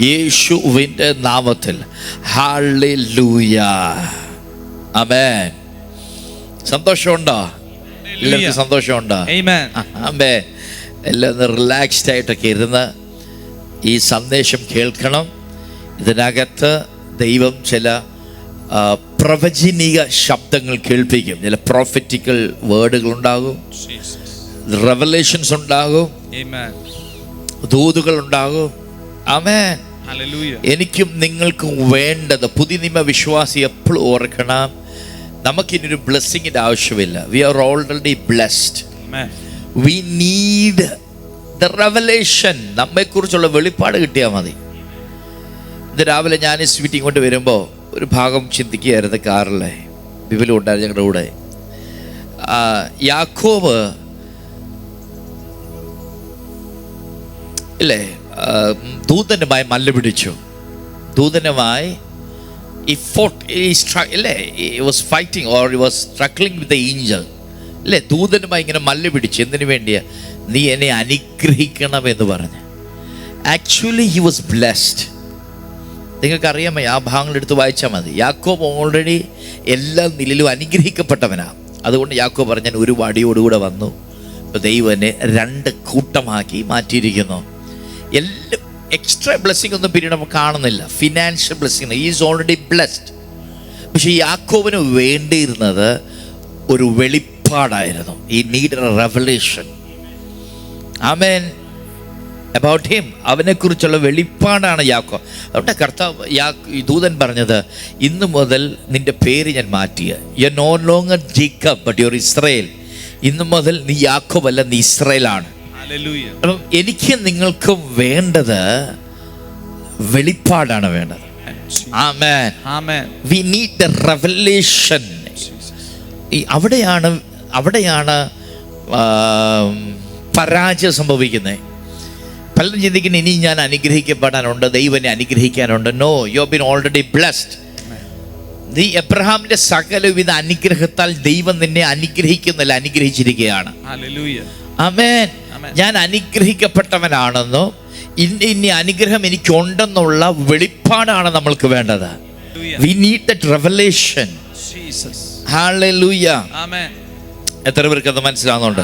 യേശുവിൻ്റെ നാമത്തിൽ ഹല്ലേലൂയ. ആമേൻ. സന്തോഷമുണ്ടോ? എല്ലാവർക്കും സന്തോഷമുണ്ടോ? ആമേൻ. എല്ലാം റിലാക്സ്ഡ് ആയിട്ടൊക്കെ ഇരുന്ന് ഈ സന്ദേശം കേൾക്കണം. ഇതിനകത്ത് ദൈവം ചില പ്രവചനിക ശബ്ദങ്ങൾ കേൾപ്പിക്കും. ചില പ്രോഫറ്റിക്കൽ വേർഡുകൾ ഉണ്ടാകും, റെവലേഷൻസ് ഉണ്ടാകും, ദൂതുകൾ ഉണ്ടാകും. ആമേൻ. എനിക്കും നിങ്ങൾക്കും വേണ്ടത്, പുതിയ നിയമ വിശ്വാസി എപ്പോഴും ഓർക്കണം, നമുക്കിനൊരു ബ്ലെസ്സിങ്ങിൻ്റെ ആവശ്യമില്ല. We are already blessed. We need the revelation. നമ്മെക്കുറിച്ചുള്ള വെളിപ്പാട് കിട്ടിയാൽ മതി. ഇന്ന് രാവിലെ ഞാൻ ഈ സ്വീറ്റിംഗ് കൊണ്ട് വരുമ്പോൾ ഒരു ഭാഗം ചിന്തിക്കുകയായിരുന്നു. കാറിലെ വിപുലം ഉണ്ടായിരുന്നു ഞങ്ങളുടെ കൂടെ. യാക്കോബ് ഇല്ലേ, ദൂതനുമായി മല്ല പിടിച്ചു. ദൂതനുമായി ദൂതനുമായി ഇങ്ങനെ മല്ല പിടിച്ചു. എന്തിനു വേണ്ടിയാ? നീ എന്നെ അനുഗ്രഹിക്കണം എന്ന് പറഞ്ഞ്. Actually he was blessed. നിങ്ങൾക്കറിയാമോ? ആ ഭാഗങ്ങൾ എടുത്ത് വായിച്ചാൽ മതി. യാക്കോബ് ഓൾറെഡി എല്ലാ നിലയിലും അനുഗ്രഹിക്കപ്പെട്ടവനാണ്. അതുകൊണ്ട് യാക്കോബ് പറഞ്ഞ ഒരു വടിയോടുകൂടെ വന്നു. ദൈവം എന്നെ രണ്ട് കൂട്ടമാക്കി മാറ്റിയിരിക്കുന്നു. എല്ലാം എക്സ്ട്രാ ബ്ലെസ്സിങ് ഒന്നും പിന്നീട് നമുക്ക് കാണുന്നില്ല. Financial blessing, is already blessed. പക്ഷെ യാക്കോബിന് വേണ്ടിയിരുന്നത് ഒരു വെളിപ്പാടായിരുന്നു. He need a revelation. ആമേൻ. അബൌട്ട് ഹിം, അവനെക്കുറിച്ചുള്ള വെളിപ്പാടാണ് യാക്കോബ്. അതുകൊണ്ട് കർത്താവ് ദൂതൻ പറഞ്ഞത്, ഇന്നു മുതൽ നിന്റെ പേര് ഞാൻ മാറ്റിയ, you are no longer Jacob but you are Israel. ഇന്നു മുതൽ നീ യാക്കോബ് അല്ല, നീ ഇസ്രായേലാണ്. അപ്പം എനിക്ക് നിങ്ങൾക്കും വേണ്ടത് വെളിപ്പാടാണ് വേണ്ടത്. ആമേൻ. ആമേൻ. We need the revelation. അവിടെയാണ് പരാജയം സംഭവിക്കുന്നത്. പലരും ചിന്തിക്കുന്നത് ഇനി ഞാൻ അനുഗ്രഹിക്കപ്പെടാനുണ്ട്, ദൈവനെ അനുഗ്രഹിക്കാനുണ്ട്. No, you have been already blessed. നീ എബ്രഹാമിന്റെ സകലവിധ അനുഗ്രഹത്താൽ ദൈവം നിന്നെ അനുഗ്രഹിക്കുന്നില്ല, അനുഗ്രഹിച്ചിരിക്കുകയാണ്. ആമേൻ. ഞാൻ അനുഗ്രഹിക്കപ്പെട്ടവനാണെന്നോ ഇനി അനുഗ്രഹം എനിക്കുണ്ടെന്നുള്ള വെളിപ്പാടാണ് നമ്മൾക്ക് വേണ്ടത്. We need that revelation. ഹല്ലേലൂയ. ആമേൻ. എത്ര പേർക്ക് അത് മനസ്സിലാവുന്നുണ്ട്?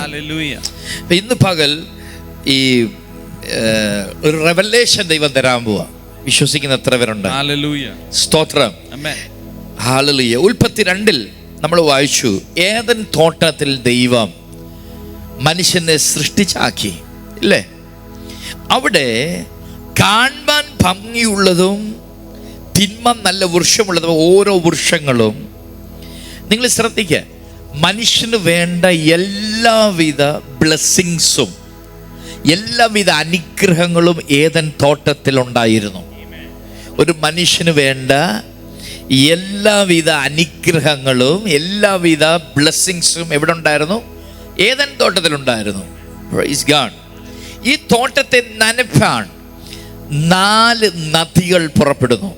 ഇന്ന് പകൽ ഈ ഒരു റെവലേഷൻ ദൈവം തരാൻ പോവാ. വിശ്വസിക്കുന്ന എത്ര പേരുണ്ട്? സ്തോത്രം. ഹല്ലേലൂയ. ഉൽപ്പത്തി 2 നമ്മൾ വായിച്ചു, ഏദൻ തോട്ടത്തിൽ ദൈവം മനുഷ്യനെ സൃഷ്ടിച്ചാക്കി ഇല്ലേ? അവിടെ കാണാൻ ഭംഗിയുള്ളതും തിന്മ നല്ല വൃക്ഷമുള്ളതും ഓരോ വൃക്ഷങ്ങളും, നിങ്ങൾ ശ്രദ്ധിക്കുക, മനുഷ്യന് വേണ്ട എല്ലാവിധ ബ്ലെസ്സിങ്സും എല്ലാവിധ അനുഗ്രഹങ്ങളും ഏദൻ തോട്ടത്തിൽ ഉണ്ടായിരുന്നു. ഒരു മനുഷ്യന് വേണ്ട എല്ലാവിധ അനുഗ്രഹങ്ങളും എല്ലാവിധ ബ്ലെസ്സിങ്സും എവിടെ ഉണ്ടായിരുന്നു? ഏദൻ തോട്ടത്തിലുണ്ടായിരുന്നു. Praise God. ഈ തോട്ടത്തെ നനപ്പാൻ 4 നദികൾ പുറപ്പെടുന്നു.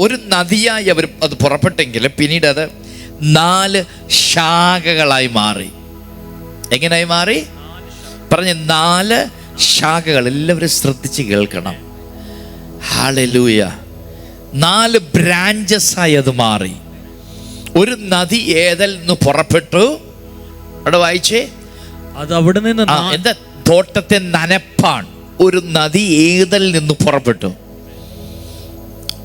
ഒരു നദിയായി അവർ അത് പുറപ്പെട്ടെങ്കിലും പിന്നീട് അത് 4 ശാഖകളായി മാറി. എങ്ങനെയായി മാറി? പറഞ്ഞ 4 ശാഖകൾ. എല്ലാവരും ശ്രദ്ധിച്ച് കേൾക്കണം. ഹല്ലേലൂയ. 4 ബ്രാഞ്ചസായി അത് മാറി. ഒരു നദി ഏതിൽ നിന്ന് പുറപ്പെട്ടു? അവിടെ വായിച്ചേ, അത് അവിടെ നിന്ന് എന്താ? തോട്ടത്തെ നനപ്പാൻ ഒരു നദി ഏതിൽ നിന്ന് പുറപ്പെട്ടു.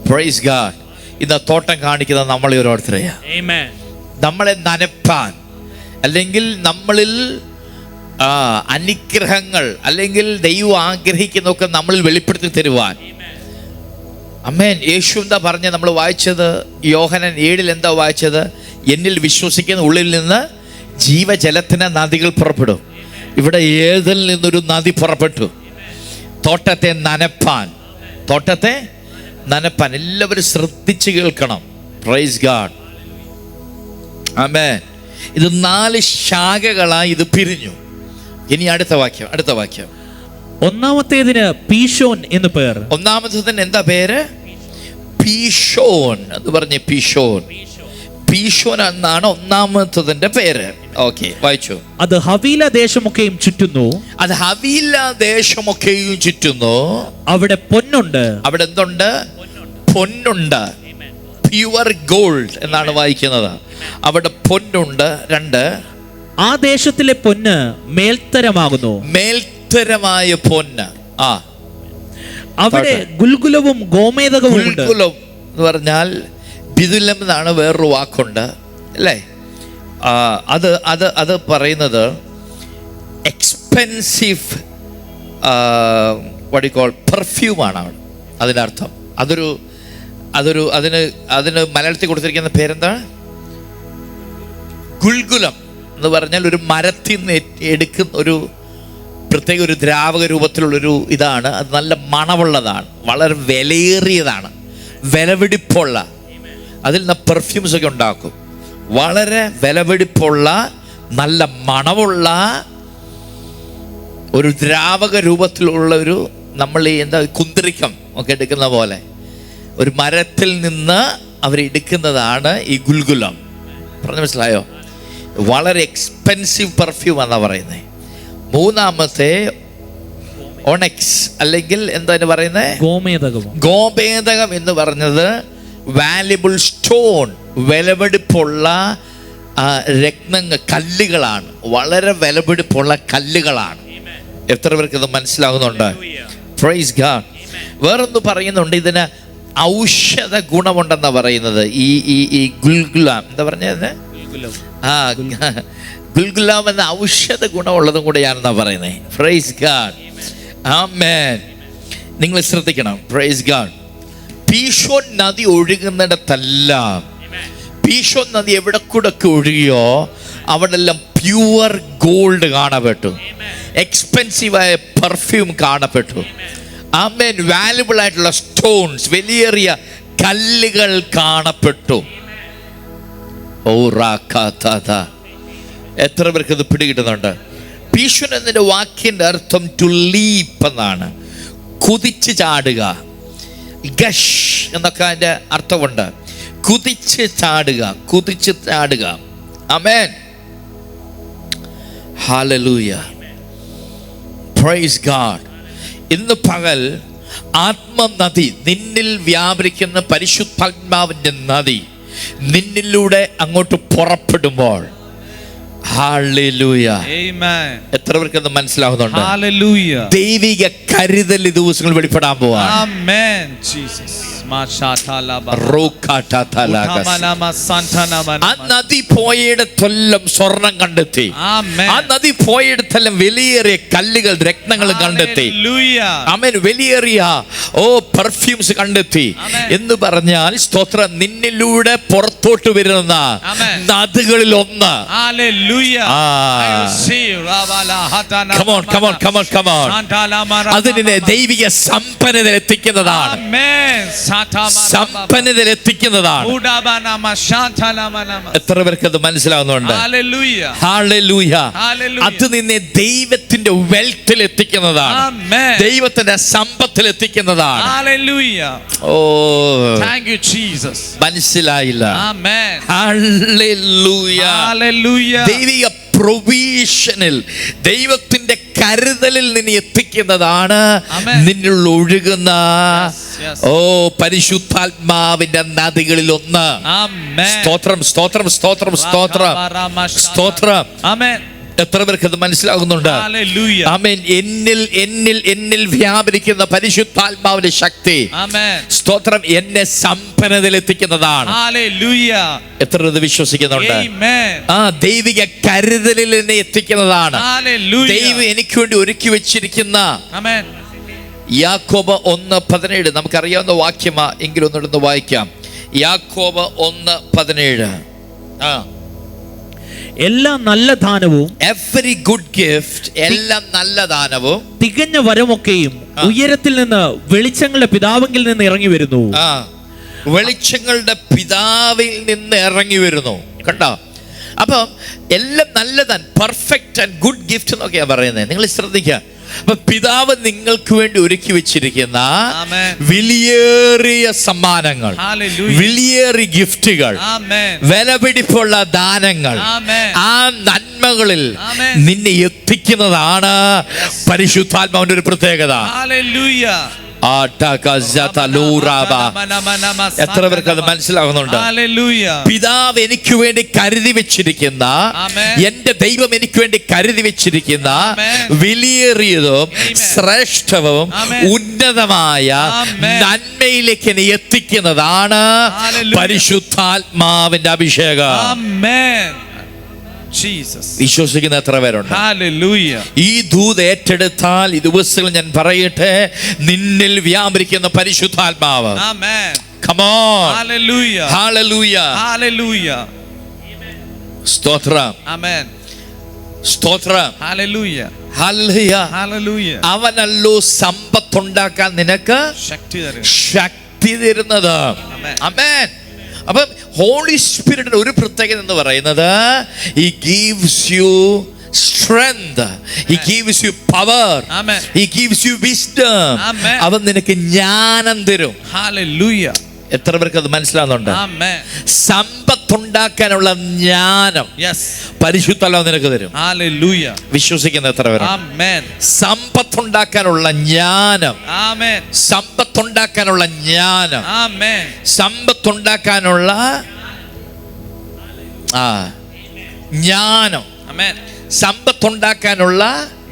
Praise God. ഇന്ന് തോട്ടം കാണിക്കുന്ന നമ്മളെ ഓരോരുത്തരെയാ. നമ്മളെ നനപ്പാൻ, അല്ലെങ്കിൽ നമ്മളിൽ അനുഗ്രഹങ്ങൾ, അല്ലെങ്കിൽ ദൈവം ആഗ്രഹിക്കുന്നതൊക്കെ നമ്മളിൽ വെളിപ്പെടുത്തി തരുവാൻ. അമ്മേൻ. യേശു എന്താ പറഞ്ഞ? നമ്മൾ വായിച്ചത് യോഹന്നാൻ 7 എന്താ വായിച്ചത്? എന്നിൽ വിശ്വസിക്കുന്ന ഉള്ളിൽ നിന്ന് ജീവജലത്തിന് നദികൾ പുറപ്പെടും. ഇവിടെ ഏതിൽ നിന്നൊരു നദി പുറപ്പെട്ടു. തോട്ടത്തെ നനപ്പാൻ. തോട്ടത്തെ നനപ്പാൻ. എല്ലാവരും ശ്രദ്ധിച്ച് കേൾക്കണം. Praise God. ആമേൻ. ഇത് 4 ശാഖകളായി ഇത് പിരിഞ്ഞു. ഇനി അടുത്ത വാക്യം. ഒന്നാമത്തേതിന് പീശോൻ എന്ന് പേർ. ഒന്നാമത്തേതിന് എന്താ പേര്? പീശോൻ. അത് പറഞ്ഞേ, പീശോൻ. പീശോൻ എന്നാണ് ഒന്നാമത്തതിന്റെ പേര്. ഓക്കെ, വായിച്ചു. അത് ഹവീല ദേശമൊക്കെയും ചുറ്റുന്നു. അത് ഹവീല ദേശമൊക്കെയും ചുറ്റുന്നു. അവിടെ പൊന്നുണ്ട്. അവിടെ എന്തുണ്ട്? പൊന്നുണ്ട്. പ്യുവർ ഗോൾഡ് എന്നാണ് വായിക്കുന്നത്. അവിടെ പൊന്നുണ്ട്. 2, ആ ദേശത്തിലെ പൊന്ന് മേൽത്തരമാകുന്നു. മേൽത്തരമായ പൊന്ന്. അവിടെ ഗുൽഗുലവും ഗോമേതകവും ഉണ്ട്. ഗുൽഗുലം എന്ന് പറഞ്ഞാൽ ബിദുലം എന്നാണ് വേറൊരു വാക്കുണ്ട്, അല്ലേ? അത് അത് അത് പറയുന്നത് എക്സ്പെൻസീവ് വാട്ട് യു കോൾ പെർഫ്യൂമാണ് അതിൻ്റെ അർത്ഥം. അതിന് മലയാളത്തിൽ കൊടുത്തിരിക്കുന്ന പേരെന്താണ്? ഗുൽഗുലം എന്ന് പറഞ്ഞാൽ ഒരു മരത്തിൽ നിന്ന് എടുക്കുന്ന ഒരു പ്രത്യേക ഒരു ദ്രാവക രൂപത്തിലുള്ളൊരു ഇതാണ്. അത് നല്ല മണമുള്ളതാണ്, വളരെ വിലയേറിയതാണ്, വിലപിടിപ്പുള്ള. അതിൽ നിന്ന് പെർഫ്യൂംസ് ഒക്കെ ഉണ്ടാക്കും. വളരെ വിലപിടിപ്പുള്ള നല്ല മണമുള്ള ഒരു ദ്രാവക രൂപത്തിലുള്ള ഒരു, നമ്മൾ എന്താ കുന്തിരിക്കം ഒക്കെ എടുക്കുന്ന പോലെ ഒരു മരത്തിൽ നിന്ന് അവരെടുക്കുന്നതാണ് ഈ ഗുൽഗുലം. പറഞ്ഞു മനസ്സിലായോ? വളരെ എക്സ്പെൻസീവ് പെർഫ്യൂം എന്നാണ് പറയുന്നത്. 3-മത്തെ ഓണക്സ് അല്ലെങ്കിൽ എന്താ പറയുന്നത്? ഗോമേതകം എന്ന് പറഞ്ഞത് വാല്യുബിൾ സ്റ്റോൺ, വിലപിടിപ്പുള്ള രത്നങ്ങൾ, കല്ലുകളാണ്. വളരെ വിലപിടിപ്പുള്ള കല്ലുകളാണ്. എത്ര പേർക്ക് ഇത് മനസ്സിലാകുന്നുണ്ട്? Praise God. വേറൊന്ന് പറയുന്നുണ്ട്, ഇതിന് ഔഷധ ഗുണമുണ്ടെന്നാ പറയുന്നത്. ഈ ഗുൽഗുലാം എന്താ പറഞ്ഞത്? ഗുൽഗുലാം എന്ന ഔഷധ ഗുണമുള്ളതും കൂടെയാണെന്നാ പറയുന്നത്. Praise God. ആമേൻ. നിങ്ങൾ ശ്രദ്ധിക്കണം. Praise God. പീശോൻ നദി ഒഴുകുന്നിടത്തെല്ലാം, പീശോൻ നദി എവിടെ കൂടൊക്കെ ഒഴുകിയോ അവിടെല്ലാം പ്യുവർ ഗോൾഡ് കാണപ്പെട്ടു, എക്സ്പെൻസീവായ പെർഫ്യൂം കാണപ്പെട്ടു. ആമേൻ. വാല്യുബിൾ ആയിട്ടുള്ള സ്റ്റോൺസ്, വലിയേറിയ കല്ലുകൾ കാണപ്പെട്ടു. എത്ര പേർക്ക് ഇത് പിടികിട്ടുന്നുണ്ട്? പീശോൻ എന്നതിന്റെ വാക്കിന്റെ അർത്ഥം ടു ലീപ്പ് എന്നാണ്, കുതിച്ച് ചാടുക. ഗഷ് എന്നൊക്കെ അതിന്റെ അർത്ഥമുണ്ട്. കുതിച്ച് ചാടുക, കുതിച്ച് ചാടുക. ആമേൻ. ഹല്ലേലൂയ. Praise God. ഇന്ന് പകൽ ആത്മനദി, നിന്നിൽ വ്യാപരിക്കുന്ന പരിശുദ്ധാത്മാവിന്റെ നദി നിന്നിലൂടെ അങ്ങോട്ട് പുറപ്പെടുമ്പോൾ, ഹല്ലേലൂയ, എത്ര പേർക്ക് അത് മനസ്സിലാവുന്നുണ്ട്? ഹല്ലേലൂയ. ദൈവിക കരുതൽ ഈ ദിവസങ്ങൾ വെളിപ്പെടാൻ പോവാ. ആമേൻ. ജീസസ്. ആ നദി പോയിടത്തെല്ലാം സ്വർണം കണ്ടെത്തി. ആ നദി പോയിടത്തെല്ലാം വലിയേറിയ കല്ലുകൾ, രത്നങ്ങൾ കണ്ടെത്തി. ആമേൻ. വലിയേറിയ പെർഫ്യൂംസ് കണ്ടെത്തി. എന്ന് പറഞ്ഞാൽ സ്തോത്രം, നിന്നിലൂടെ പുറത്തോട്ട് വരുന്ന നദികളിൽ ഒന്ന്. അതിനെ ദൈവിക സമ്പന്നതയിൽ എത്തിക്കുന്നതാണ്, സമ്പന്നതയിൽ എത്തിക്കുന്നതാണ്. എത്ര പേർക്ക് അത് മനസ്സിലാവുന്നുണ്ട്? ഹല്ലേലൂയ. അത് നിന്നെ ദൈവത്തിന്റെ വെൽത്തിൽ എത്തിക്കുന്നതാണ്, ദൈവത്തിന്റെ സമ്പത്തിൽ എത്തിക്കുന്നതാണ്. ഓ, താങ്ക് യു ജീസസ്. മനസ്സിലായില്ല? ആമേൻ. ഹല്ലേലൂയ. ദൈവിക പ്രൊവിഷനിൽ, ദൈവത്തിന്റെ കരുതലിൽ നിന്നെ എത്തിക്കുന്നതാണ് നിന്നിൽ ഒഴുകുന്ന പരിശുദ്ധാത്മാവിന്റെ നദികളിൽ ഒന്ന്. സ്തോത്രം, സ്തോത്രം, സ്തോത്രം, സ്തോത്രം, സ്തോത്രം. എത്ര പേർക്ക് അത് മനസ്സിലാകുന്നുണ്ട്? ആമേൻ. എന്നിൽ വ്യാപരിക്കുന്ന പരിശുദ്ധാത്മാവിന്റെ ശക്തി, സ്തോത്രം, എന്നെ സമ്പന്നതയിൽ എത്തിക്കുന്നതാണ്. എത്ര ഇത് വിശ്വസിക്കുന്നുണ്ട്? ദൈവിക കരുതലിൽ എന്നെ എത്തിക്കുന്നതാണ്. ദൈവം എനിക്ക് വേണ്ടി ഒരുക്കി വെച്ചിരിക്കുന്ന യാക്കോബ് 1:17 നമുക്കറിയാവുന്ന വാക്യമാ, എങ്കിലും ഒന്നിടന്ന് വായിക്കാം. യാക്കോബ് 1:17. എല്ലാ നല്ല ദാനവും, എവരി ഗുഡ് ഗിഫ്റ്റ്, എല്ലാ നല്ല ദാനവും, തികഞ്ഞ വരമൊക്കെയും ഉയരത്തിൽ നിന്ന് വെളിച്ചങ്ങളുടെ പിതാവിൽ നിന്ന് ഇറങ്ങി വരുന്നു. വെളിച്ചങ്ങളുടെ പിതാവിൽ നിന്ന് ഇറങ്ങി വരുന്നു. കണ്ടോ? അപ്പം എല്ലാം നല്ലതാണ്, പെർഫെക്റ്റ് ആൻഡ് ഗുഡ് ഗിഫ്റ്റ് എന്നൊക്കെയാ പറയുന്നത്. നിങ്ങൾ ശ്രദ്ധിക്കുക. അപ്പൊ പിതാവ് നിങ്ങൾക്ക് വേണ്ടി ഒരുക്കി വെച്ചിരിക്കുന്ന Amen. വിലയേറിയ സമ്മാനങ്ങൾ, Hallelujah. വിലയേറിയ ഗിഫ്റ്റുകൾ, Amen. വിലപിടിപ്പുള്ള ദാനങ്ങൾ, Amen. ആ നന്മകളിൽ Amen. നിന്നെ എത്തിക്കുന്നതാണ് പരിശുദ്ധാത്മാവിന്റെ ഒരു പ്രത്യേകത. Hallelujah. എത്ര പേർക്ക് അത് മനസ്സിലാകുന്നുണ്ട്? Hallelujah. പിതാവ് എനിക്ക് വേണ്ടി കരുതി വെച്ചിരിക്കുന്ന, Amen. എന്റെ ദൈവം എനിക്ക് വേണ്ടി കരുതി വെച്ചിരിക്കുന്ന Amen. വിലയേറിയതും Amen. ശ്രേഷ്ഠവും Amen. ഉന്നതമായ Amen. നന്മയിലേക്ക് എന്നെ എത്തിക്കുന്നതാണ് Hallelujah. പരിശുദ്ധാത്മാവിന്റെ അഭിഷേകം. Amen. Jesus. വിശ്വസിക്കുന്ന എത്ര പേരുണ്ട്? Hallelujah. ഈ ദൂത് ഏറ്റെടുത്താൽ ഈ ദിവസങ്ങളിൽ ഞാൻ പറയട്ടെ, നിന്നിൽ വ്യാപരിക്കുന്ന പരിശുദ്ധാത്മാവ്. Amen. Come on. Hallelujah. Hallelujah. Hallelujah. സ്തോത്രം, Amen. സ്തോത്രം. Hallelujah. ഹല്ലേലൂയ. Hallelujah. അവനല്ലോ സമ്പത്തുണ്ടാക്കാൻ നിനക്ക് ശക്തി തരും. ശക്തി തരുന്നത്. Amen. ആമേൻ. അപ്പം ഹോളി സ്പിരിറ്റിന്റെ ഒരു പ്രത്യേകത എന്ന് പറയുന്നത്, he gives you strength, he gives you power, Amen. he gives you wisdom. Amen. അവൻ നിനക്ക് ജ്ഞാനം തരും. Hallelujah. എത്ര പേർക്ക് അത് മനസ്സിലാകുന്നുണ്ട്? Amen. സമ്പത്തുണ്ടാക്കാനുള്ള ജ്ഞാനം Yes. പരിശുദ്ധാത്മാവ് നിനക്ക് തരും. Hallelujah. വിശ്വസിക്കുന്ന എത്ര പേര്? Amen. സമ്പത്തുണ്ടാക്കാനുള്ള ജ്ഞാനം, Amen. സമ്പത്തുണ്ടാക്കാനുള്ള ജ്ഞാനം, Amen. സമ്പത്തുണ്ടാക്കാനുള്ള ജ്ഞാനം, Amen. സമ്പത്തുണ്ടാക്കാനുള്ള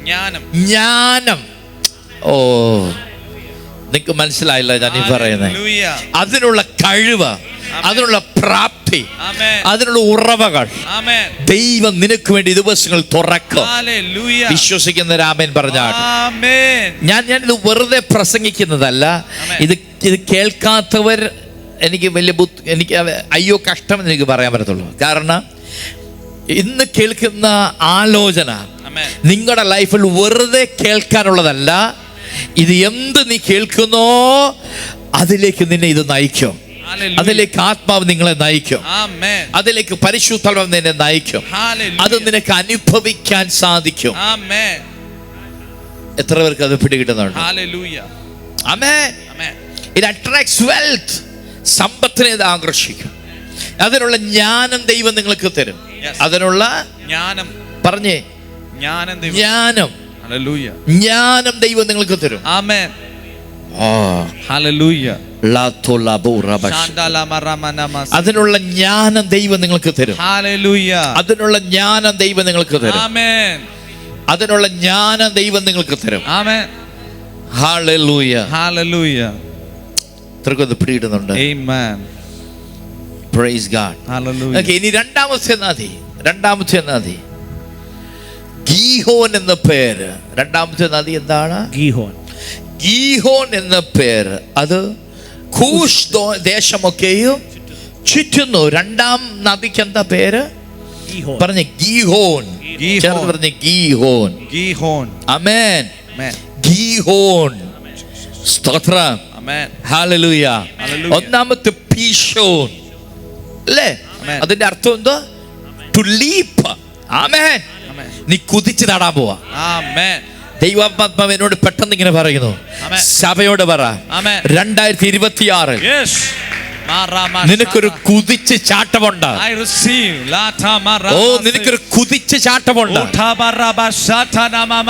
ജ്ഞാനം. ജ്ഞാനം. ഓ, നിനക്ക് മനസ്സിലായില്ല ഞാൻ ഈ പറയുന്നത്? Hallelujah. അതിനുള്ള കഴിവ്, അതിനുള്ള പ്രാപ്തി, Amen. അതിനുള്ള ഉറവകൾ Amen. ദൈവം നിനക്ക് വേണ്ടി ദിവസങ്ങൾ തുറക്കും. Hallelujah. വിശ്വസിക്കുന്ന രാമൻ പറഞ്ഞാൽ, Amen. ഞാൻ ഇത് വെറുതെ പ്രസംഗിക്കുന്നതല്ല. ഇത് കേൾക്കാത്തവർ എനിക്ക് എനിക്ക് അയ്യോ കഷ്ടമെന്ന് എനിക്ക് പറയാൻ പറ്റത്തുള്ളൂ. കാരണം ഇന്ന് കേൾക്കുന്ന ആലോചന Amen. നിങ്ങളുടെ ലൈഫിൽ വെറുതെ കേൾക്കാനുള്ളതല്ല. ഇത് എന്ത് നീ കേൾക്കുന്നോ അതിലേക്ക് നിന്നെ ഇത് നയിക്കും. Hallelujah. അതിലേക്ക് ആത്മാവ് നിങ്ങളെ നയിക്കും. Amen. അതിലേക്ക് പരിശുദ്ധാത്മാവ് നിന്നെ നയിക്കും. Hallelujah. അത് നിനക്ക് അനുഭവിക്കാൻ സാധിക്കും. Amen. എത്ര പേർക്ക് അത് പിടികിട്ടുന്നുണ്ട്? Hallelujah. Amen. Amen. It attracts wealth. സമ്പത്തിനെ ഇത് ആകർഷിക്കും. അതിനുള്ള ജ്ഞാനം ദൈവം നിങ്ങൾക്ക് തരും. Yes. അതിനുള്ള ജ്ഞാനം. പറഞ്ഞേ, ജ്ഞാനം ദൈവം. ജ്ഞാനം, Hallelujah. ജ്ഞാനം ദൈവം നിങ്ങൾക്ക് തരും. Amen. Hallelujah. അതിനുള്ള ജ്ഞാനം ദൈവം നിങ്ങൾക്ക് തരും. Hallelujah. അതിനുള്ള ജ്ഞാനം ദൈവം നിങ്ങൾക്ക് തരും. Amen. അതിനുള്ള ജ്ഞാനം ദൈവം നിങ്ങൾക്ക് തരും. Amen. ഹല്ലേലൂയ. Hallelujah. ഇത്രക്കൊന്ന് പിടിയിടുന്നുണ്ട്. Amen. Praise God. Hallelujah. Okay, ഇനി രണ്ടാമത്തെ നദി ഗീഹോൻ എന്ന പേര്. രണ്ടാമത്തെ നദി എന്താണ്? ഗീഹോൻ. ഗീഹോൻ എന്ന പേര് അത് കൂഷ് ദേശമൊക്കെയും ചുറ്റുന്നു. രണ്ടാം നദിക്ക് എന്താ പേര്? ഗീഹോൻ. പറഞ്ഞ ഗീഹോൻ. ചേർന്ന് പറഞ്ഞ ഗീഹോൻ. Gihon. ആമേൻ. Amen. ഗീഹോൻ. സ്തോത്രം. Amen. ഹല്ലേലൂയ. Hallelujah. ഒന്നാമത്തെ പീഷോൻ അല്ലേ? Amen. അതിന്റെ അർത്ഥം എന്താ? To leap. ആമേൻ. Amen. നീ കുതിച്ച് നടാൻ പോവാ. Amen. ദൈവാത്മാവ് എന്നോട് പെട്ടെന്ന് ഇങ്ങനെ പറയുന്നു, Amen. സഭയോട് പറ, Amen. 2026 Yes. നിനക്കൊരു കുതിച്ച് ചാട്ടമുണ്ട്. I receive. Lata mara. ഓ, നിനക്കൊരു കുതിച്ച് ചാട്ടമുണ്ട്.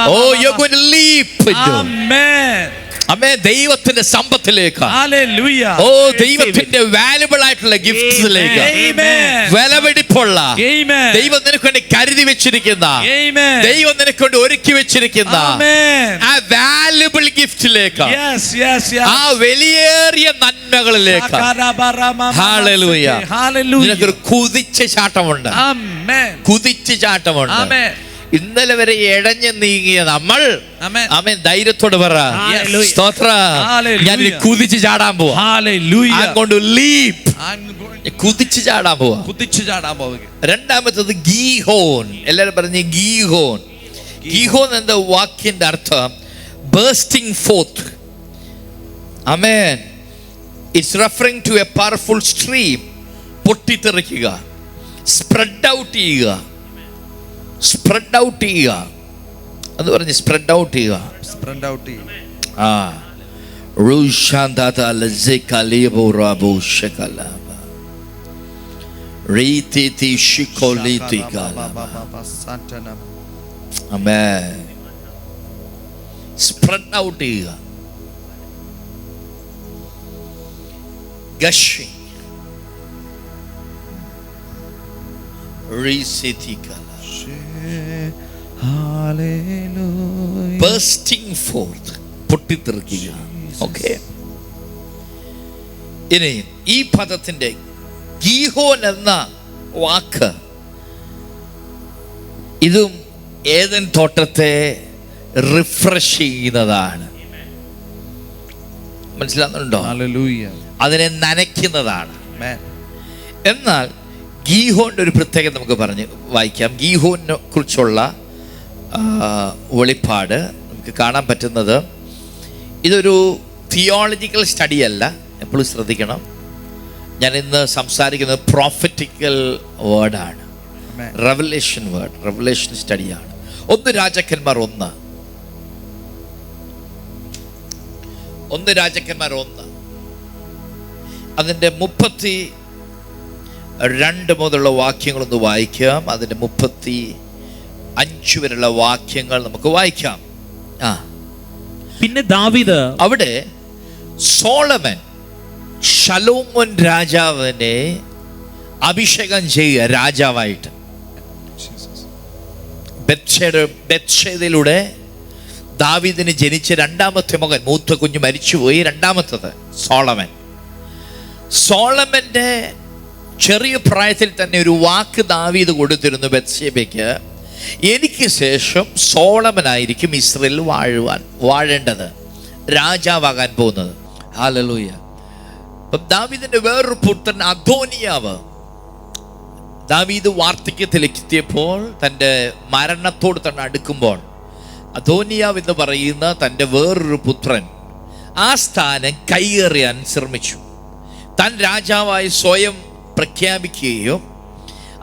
ഓ, you're going to leap into. Amen. അമ്മേ, ദൈവത്തിന്റെ സമ്പത്തിലേക്ക്. Hallelujah. ഓ, ദൈവത്തിന്റെ വാല്യുബിൾ ആയിട്ടുള്ള ഗിഫ്റ്റ്സിലേക്ക്. Amen. വിലപിടിപ്പുള്ള Amen. ദൈവം നിനക്ക് വേണ്ടി കരുതി വെച്ചിരിക്കുന്ന, Amen. ദൈവം നിനക്ക് വേണ്ടി ഒരുക്കി വെച്ചിരിക്കുന്ന Amen. ആ വാല്യുബിൾ ഗിഫ്റ്റിലേക്ക്, Yes, yes, yes. ആ വലിയേറിയ നന്മകളിലേക്ക്. ഹല്ലേലൂയ. Hallelujah. നിനക്കൊരു കുതിച്ച് ചാട്ടമുണ്ട്. Amen. കുതിച്ച് ചാട്ടമുണ്ട്. Amen. ഇന്നലെ വരെ ഇഴഞ്ഞു നീങ്ങിയ നമ്മൾ, Amen. ആമേൻ, ധൈര്യത്തോട് പറ, Hallelujah. സ്തോത്രം, Hallelujah. ഞാൻ കുതിച്ച് ചാടാൻ പോവാ. Hallelujah. I'm going to leap. I'm going കുതിച്ച് ചാടാൻ പോവാ. കുതിച്ചു ചാടാൻ പോവുക. രണ്ടാമത്തത് ഗീഹോൻ. എല്ലാവരും പറഞ്ഞ് ഗീഹോൻ. ഗീഹോൻ എന്ന വാക്കിന്റെ അർത്ഥം ബേസ്റ്റിംഗ് ഫോർത്ത്. ആമേൻ. It's referring to a powerful stream. പൊട്ടിത്തെറിക്കുക, സ്പ്രെഡ് ഔട്ട് ചെയ്യുക, സ്പ്രെഡ് ഔട്ട് ചെയ്യുക. എന്ന് പറഞ്ഞ് സ്പ്രെഡ് ഔട്ട് ചെയ്യുക. Spread out. ആ റുഷാന്താത ലസികലിബുറബു ശകലബ റീതിതി ശികോലിതികലബ. ആമേൻ. സ്പ്രെഡ് ഔട്ട് ചെയ്യുക. ഗഷി റീസിതികല Hallelujah. ബേസ്റ്റിംഗ് ഫോർത്ത്, പൊട്ടിത്തെറിക്കുക. ഓക്കെ. ഇനി ഈ പദത്തിന്റെ ഗീഹോൻ എന്ന വാക്ക്, ഇതും ഏദൻ തോട്ടത്തെ റിഫ്രഷ് ചെയ്യുന്നതാണ്. മനസ്സിലാകുന്നുണ്ടോ? Hallelujah. അതിനെ നനയ്ക്കുന്നതാണ്. Amen. എന്നാൽ ഗീഹോന്റെ ഒരു പ്രത്യേകത നമുക്ക് പറഞ്ഞ് വായിക്കാം. ഗീഹോനെ കുറിച്ചുള്ള വെളിപ്പാട് നമുക്ക് കാണാൻ പറ്റുന്നത്, ഇതൊരു തിയോളജിക്കൽ സ്റ്റഡി അല്ല. എപ്പോഴും ശ്രദ്ധിക്കണം, ഞാൻ ഇന്ന് സംസാരിക്കുന്നത് പ്രോഫറ്റിക്കൽ വേർഡാണ്, Amen. റെവലേഷൻ വേർഡ്, റെവലേഷൻ സ്റ്റഡിയാണ്. 1 രാജാക്കന്മാർ 1 അതിൻ്റെ 32 മുതലുള്ള വാക്യങ്ങളൊന്ന് വായിക്കാം. അതിൻ്റെ 35 വരെയുള്ള വാക്യങ്ങൾ നമുക്ക് വായിക്കാം. പിന്നെ ദാവീദ്, അവിടെ സോളമൻ ശലോമോൻ രാജാവിനെ അഭിഷേകം ചെയ്യുക രാജാവായിട്ട്. ബത്ശേബയിലൂടെ ദാവീദിന് ജനിച്ച 2ാമത്തെ മകൻ, മൂത്ത കുഞ്ഞ് മരിച്ചുപോയി, 2ാമത്തത് സോളമന്റെ ചെറിയ പ്രായത്തിൽ തന്നെ ഒരു വാക്ക് ദാവീദ് കൊടുത്തിരുന്നു ബത്ശേബയ്ക്ക്. എനിക്ക് ശേഷം സോളമനായിരിക്കും ഇസ്രായേൽ വാഴേണ്ടത്, രാജാവാകാൻ പോകുന്നത്. ഹല്ലേലൂയ. അപ്പം ദാവീദിന്റെ വേറൊരു പുത്രൻ അദോനിയാവ്, ദാവീദ് വാർദ്ധക്യത്തിലെത്തിയപ്പോൾ, തൻ്റെ മരണത്തോട് തന്നെ അടുക്കുമ്പോൾ, അദോനിയാവ് എന്ന് പറയുന്ന തൻ്റെ വേറൊരു പുത്രൻ ആ സ്ഥാനം കൈയേറിയാൻ ശ്രമിച്ചു. താൻ രാജാവായി സ്വയം പ്രഖ്യാപിക്കുകയും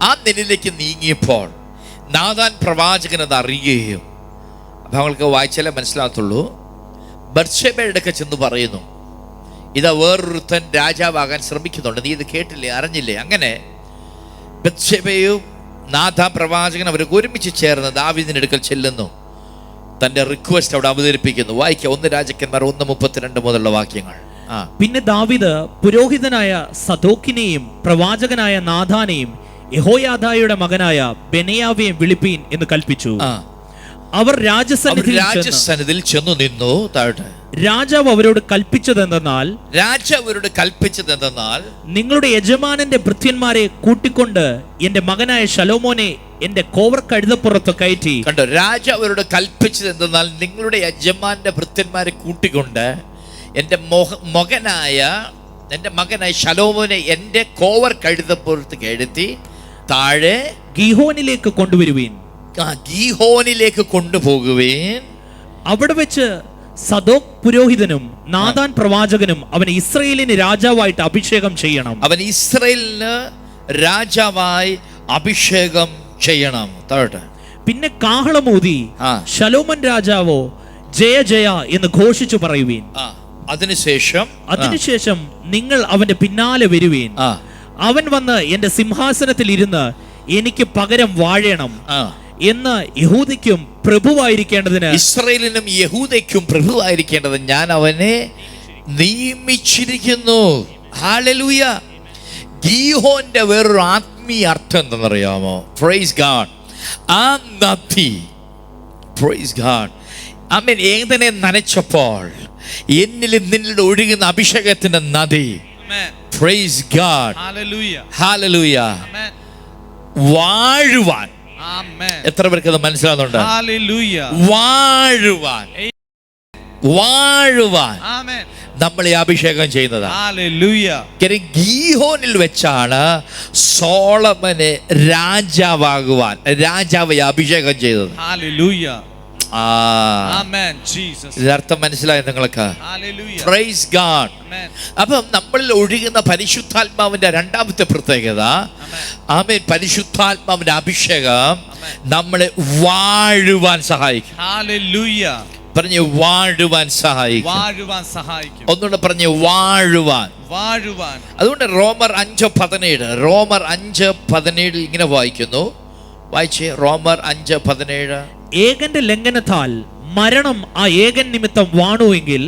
ആ നിലയിലേക്ക് നീങ്ങിയപ്പോൾ നാഥാൻ പ്രവാചകൻ അത് അറിയുകയും, അപ്പം അവൾക്ക് വായിച്ചാലേ മനസ്സിലാകത്തുള്ളൂ. ബത്ശേബയുടെ അടുക്ക ചെന്ന് പറയുന്നു, ഇതാ വേറൊരുത്തൻ രാജാവാകാൻ ശ്രമിക്കുന്നുണ്ട്, നീ ഇത് കേട്ടില്ലേ, അറിഞ്ഞില്ലേ? അങ്ങനെ ബത്ശേബയും നാഥാൻ പ്രവാചകൻ അവർക്ക് ഒരുമിച്ച് ചേർന്ന് ദാവീദിന്റെ അടുക്കൽ ചെല്ലുന്നു, തന്റെ റിക്വസ്റ്റ് അവിടെ അവതരിപ്പിക്കുന്നു. വായിക്കാം 1 രാജാക്കന്മാർ 1:32 മുതലുള്ള വാക്യങ്ങൾ. പിന്നെ ദാവീദ് പുരോഹിതനായ സദോക്കിനെയും പ്രവാചകനായ നാഥാനെയും യഹോയാദായുടെ മകനായ ബെനയാവെയും വിളിപ്പീൻ എന്ന് കൽപ്പിച്ചു. അവർ രാജസന്നിധിയിൽ ചെന്നു നിന്നു. താഴെ രാജാവ് അവരോട് കൽപ്പിച്ചതെന്തെന്നാൽ, നിങ്ങളുടെ യജമാനന്റെ ഭൃത്യന്മാരെ കൂട്ടിക്കൊണ്ട് എന്റെ മകനായ ശലോമോനെ എന്റെ കോവർ കഴുതപ്പുറത്ത് കയറ്റി. കണ്ടോ, രാജാവ് അവരോട് കൽപ്പിച്ചത് എന്തെന്നാൽ, നിങ്ങളുടെ യജമാന്റെ ഭൃത്യന്മാരെ കൂട്ടിക്കൊണ്ട് എൻ്റെ മകനായ ശലോമോനെ എൻ്റെ കോവർ കഴുതപ്പുറത്ത് കയറ്റി താഴെ ഗീഹോനിലേക്ക് കൊണ്ടുവരുവീൻ. ഗീഹോനിലേക്ക് കൊണ്ടുപോകുവേൻ. അവിടെ വെച്ച് സദോക് പുരോഹിതനും നാഥാൻ പ്രവാചകനും അവൻ ഇസ്രായേലിന് രാജാവായിട്ട് അഭിഷേകം ചെയ്യണം. അവൻ ഇസ്രായേലിന് രാജാവായി അഭിഷേകം ചെയ്യണം. താഴെ പിന്നെ കാഹളമൂതി ശലോമൻ രാജാവോ ജയ ജയ എന്ന് ഘോഷിച്ചു പറയുവീൻ. അതിനുശേഷം നിങ്ങൾ അവന്റെ പിന്നാലെ വരുവീൻ. അവൻ വന്ന് എന്റെ സിംഹാസനത്തിൽ ഇരുന്ന് എനിക്ക് പകരം വാഴണം എന്ന് യഹൂദയ്ക്കും പ്രഭുവായിരിക്കേണ്ടതിന്, ഇസ്രായേലിനും യഹൂദയ്ക്കും പ്രഭുവായിരിക്കേണ്ടത് ഞാൻ അവനെ നിയമിച്ചിരിക്കുന്നു. ഹല്ലേലൂയ. ഗീഹോന്റെ വേറൊരു ആത്മീയ അർത്ഥം എന്തെന്നറിയാമോ? Praise God. ആ നദി, പ്രൈസ് ഗാഡ്, ആമേൻ, ഏതനെ നനച്ചപ്പോൾ എന്നിലും നിന്നിലും ഒഴുകുന്ന അഭിഷേകത്തിന്റെ നദി, പ്രൈസ് ഗാഡ്, ഹല്ലേലൂയ, വാഴുവാൻ. എത്ര പേർക്ക് അത് മനസ്സിലാകുന്നുണ്ട്? വാഴുവാൻ നമ്മളെ അഭിഷേകം ചെയ്യുന്നതാണ്. ഗീഹോനിൽ വെച്ചാണ് സോളമനെ രാജാവായി അഭിഷേകം ചെയ്തത്. ഇതിനർത്ഥം മനസ്സിലായോ നിങ്ങൾക്ക്? Praise God. അപ്പം നമ്മളിൽ ഒഴുകുന്ന പരിശുദ്ധാത്മാവിന്റെ 2ാമത്തെ പ്രത്യേകത, ആമേൻ, പരിശുദ്ധാത്മാവിന്റെ അഭിഷേകം നമ്മളെ വാഴുവാൻ സഹായിക്കും. Hallelujah. പറഞ്ഞ് വാഴുവാൻ സഹായിക്കും. വാഴുവാൻ സഹായിക്കും. ഒന്നുകൂടെ പറഞ്ഞ് വാഴുവാൻ. വാഴുവാൻ. അതുകൊണ്ട് റോമർ 5:17 ഇങ്ങനെ വായിക്കുന്നു. വായിച്ചേ, റോമർ 5:17. ഏകന്റെ ലംഘനത്താൽ മരണം ആ ഏകൻ നിമിത്തം വാണുവെങ്കിൽ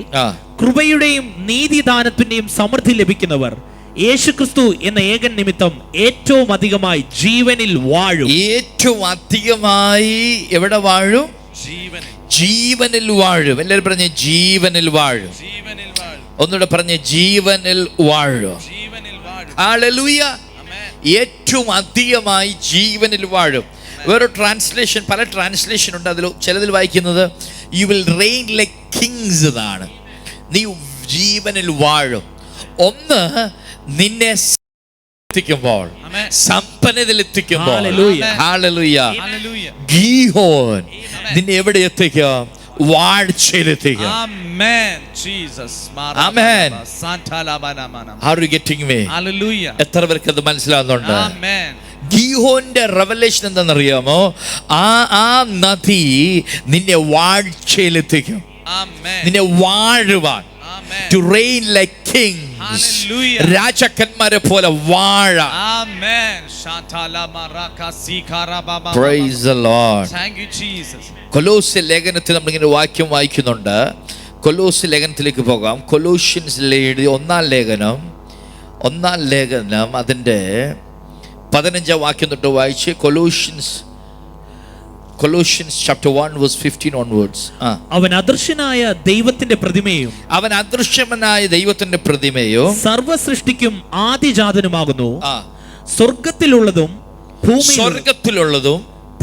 കൃപയുടെയും നീതിദാനത്തിന്റെയും സമൃദ്ധി ലഭിക്കുന്നവർ യേശുക്രിസ്തു എന്ന ഏകൻ നിമിത്തം ഏറ്റവും അധികമായി ജീവനിൽ വാഴും. ഏറ്റവും അധികമായി എവിടെ വാഴും? ജീവനിൽ. ജീവനിൽ വാഴും. എല്ലാവരും പറഞ്ഞ് ജീവനിൽ വാഴും. ജീവനിൽ വാഴും. ഒന്നുകൂടെ പറഞ്ഞ് ജീവനിൽ വാഴും. ജീവനിൽ വാഴും. ഹല്ലേലൂയ. ആമേൻ. ഏറ്റവും അധികമായി ജീവനിൽ വാഴും. വേറൊരു ട്രാൻസ്ലേഷൻ, പല ട്രാൻസ്ലേഷൻ ഉണ്ട്. അതിൽ ചിലതിൽ വായിക്കുന്നത് you will rain like Kings എന്നാണ്. നീ ജീവനിൽ വാഴും. ഒന്ന്, നിന്നെ എത്തിക്കുമ്പോൾ, സമ്പന്നതയിലെത്തിക്കുമ്പോൾ, ഹല്ലേലൂയ, ഗീഹോൻ നിന്നെ എവിടെ എത്തിക്കാം? വാഴ്ചയിലെത്തിക്കാം. Amen. Jesus. Amen. Santalabanamana. Are you getting me? Hallelujah. എത്ര പേർക്ക് അത് മനസ്സിലാവുന്നുണ്ട്? Amen. ഗീഹോന്റെ റെവലേഷൻ എന്താണെന്നറിയാമോ? ആ നദി നിന്നെ വാഴ്ചയിലെത്തിക്കും. Amen. നിന്നെ വാഴുവാൻ. Amen. To reign like kings. Hallelujah. രാജാക്കന്മാരെ പോലെ വാഴ. Amen. Shantalamaraka sikarababa. Praise the Lord. Thank you Jesus. കൊലോസ്യ ലേഖനത്തിൽ നമ്മളിങ്ങനെ വാക്യം വായിക്കുന്നുണ്ട്. കൊലോസ്യ ലേഖനത്തിലേക്ക് പോകാം. കൊലോഷ്യൻസ് ഒന്നാം ലേഖനം അതിൻ്റെ 15 വാക്യം തൊട്ട് വായിച്ച്. Colossians chapter 1 verse 15 onwards. അവൻ അദൃശ്യനായ ദൈവത്തിന്റെ പ്രതിമയോ സർവ സൃഷ്ടിക്കും ആദിജാതനുമാകുന്നു. സ്വർഗത്തിലുള്ളതും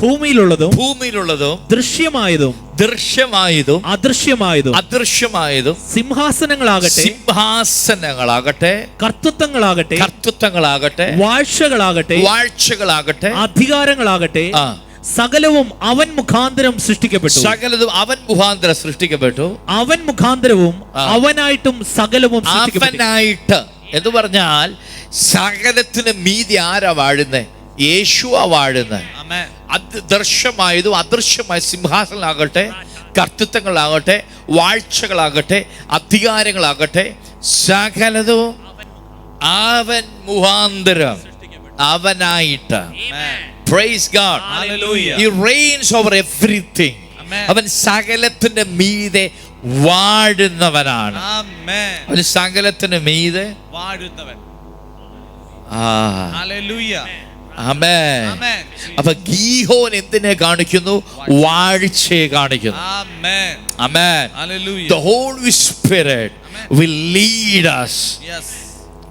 ഭൂമിയിലുള്ളതും ദൃശ്യമായതും അദൃശ്യമായതും സിംഹാസനങ്ങളാകട്ടെ കർത്തൃത്വങ്ങളാകട്ടെ വാഴ്ചകളാകട്ടെ അധികാരങ്ങളാകട്ടെ സകലവും അവൻ മുഖാന്തരം സൃഷ്ടിക്കപ്പെട്ടു. അവൻ മുഖാന്തരവും അവനായിട്ടും സകലവും അവനായിട്ട് എന്ന് പറഞ്ഞാൽ സകലത്തിന് മീതി ആരാ വാഴുന്നേ? യേശുവാ വാഴുന്നത്. ദൃശ്യമായതും അദൃശ്യമായ സിംഹാസനങ്ങളാകട്ടെ, കർത്തൃത്വങ്ങളാകട്ടെ, വാഴ്ചകളാകട്ടെ, അധികാരങ്ങളാകട്ടെ, സകലതും അവൻ മുഖാന്തരം അവനായിട്ട്. Praise God. Hallelujah. He reigns over everything. Amen. അവൻ സകലത്തിന്റെ മീതെ വാഴുന്നവനാണ്. Amen. അവൻ സകലത്തിന്റെ മീതെ വാഴുന്നവൻ. Hallelujah. Amen. Amen. അപ്പൊ ഗീഹോൻ എന്തിനെ കാണിക്കുന്നു? വാഴ്ചയെ കാണിക്കുന്നു. Amen. Amen. Hallelujah. The Holy Spirit will lead us. Yes.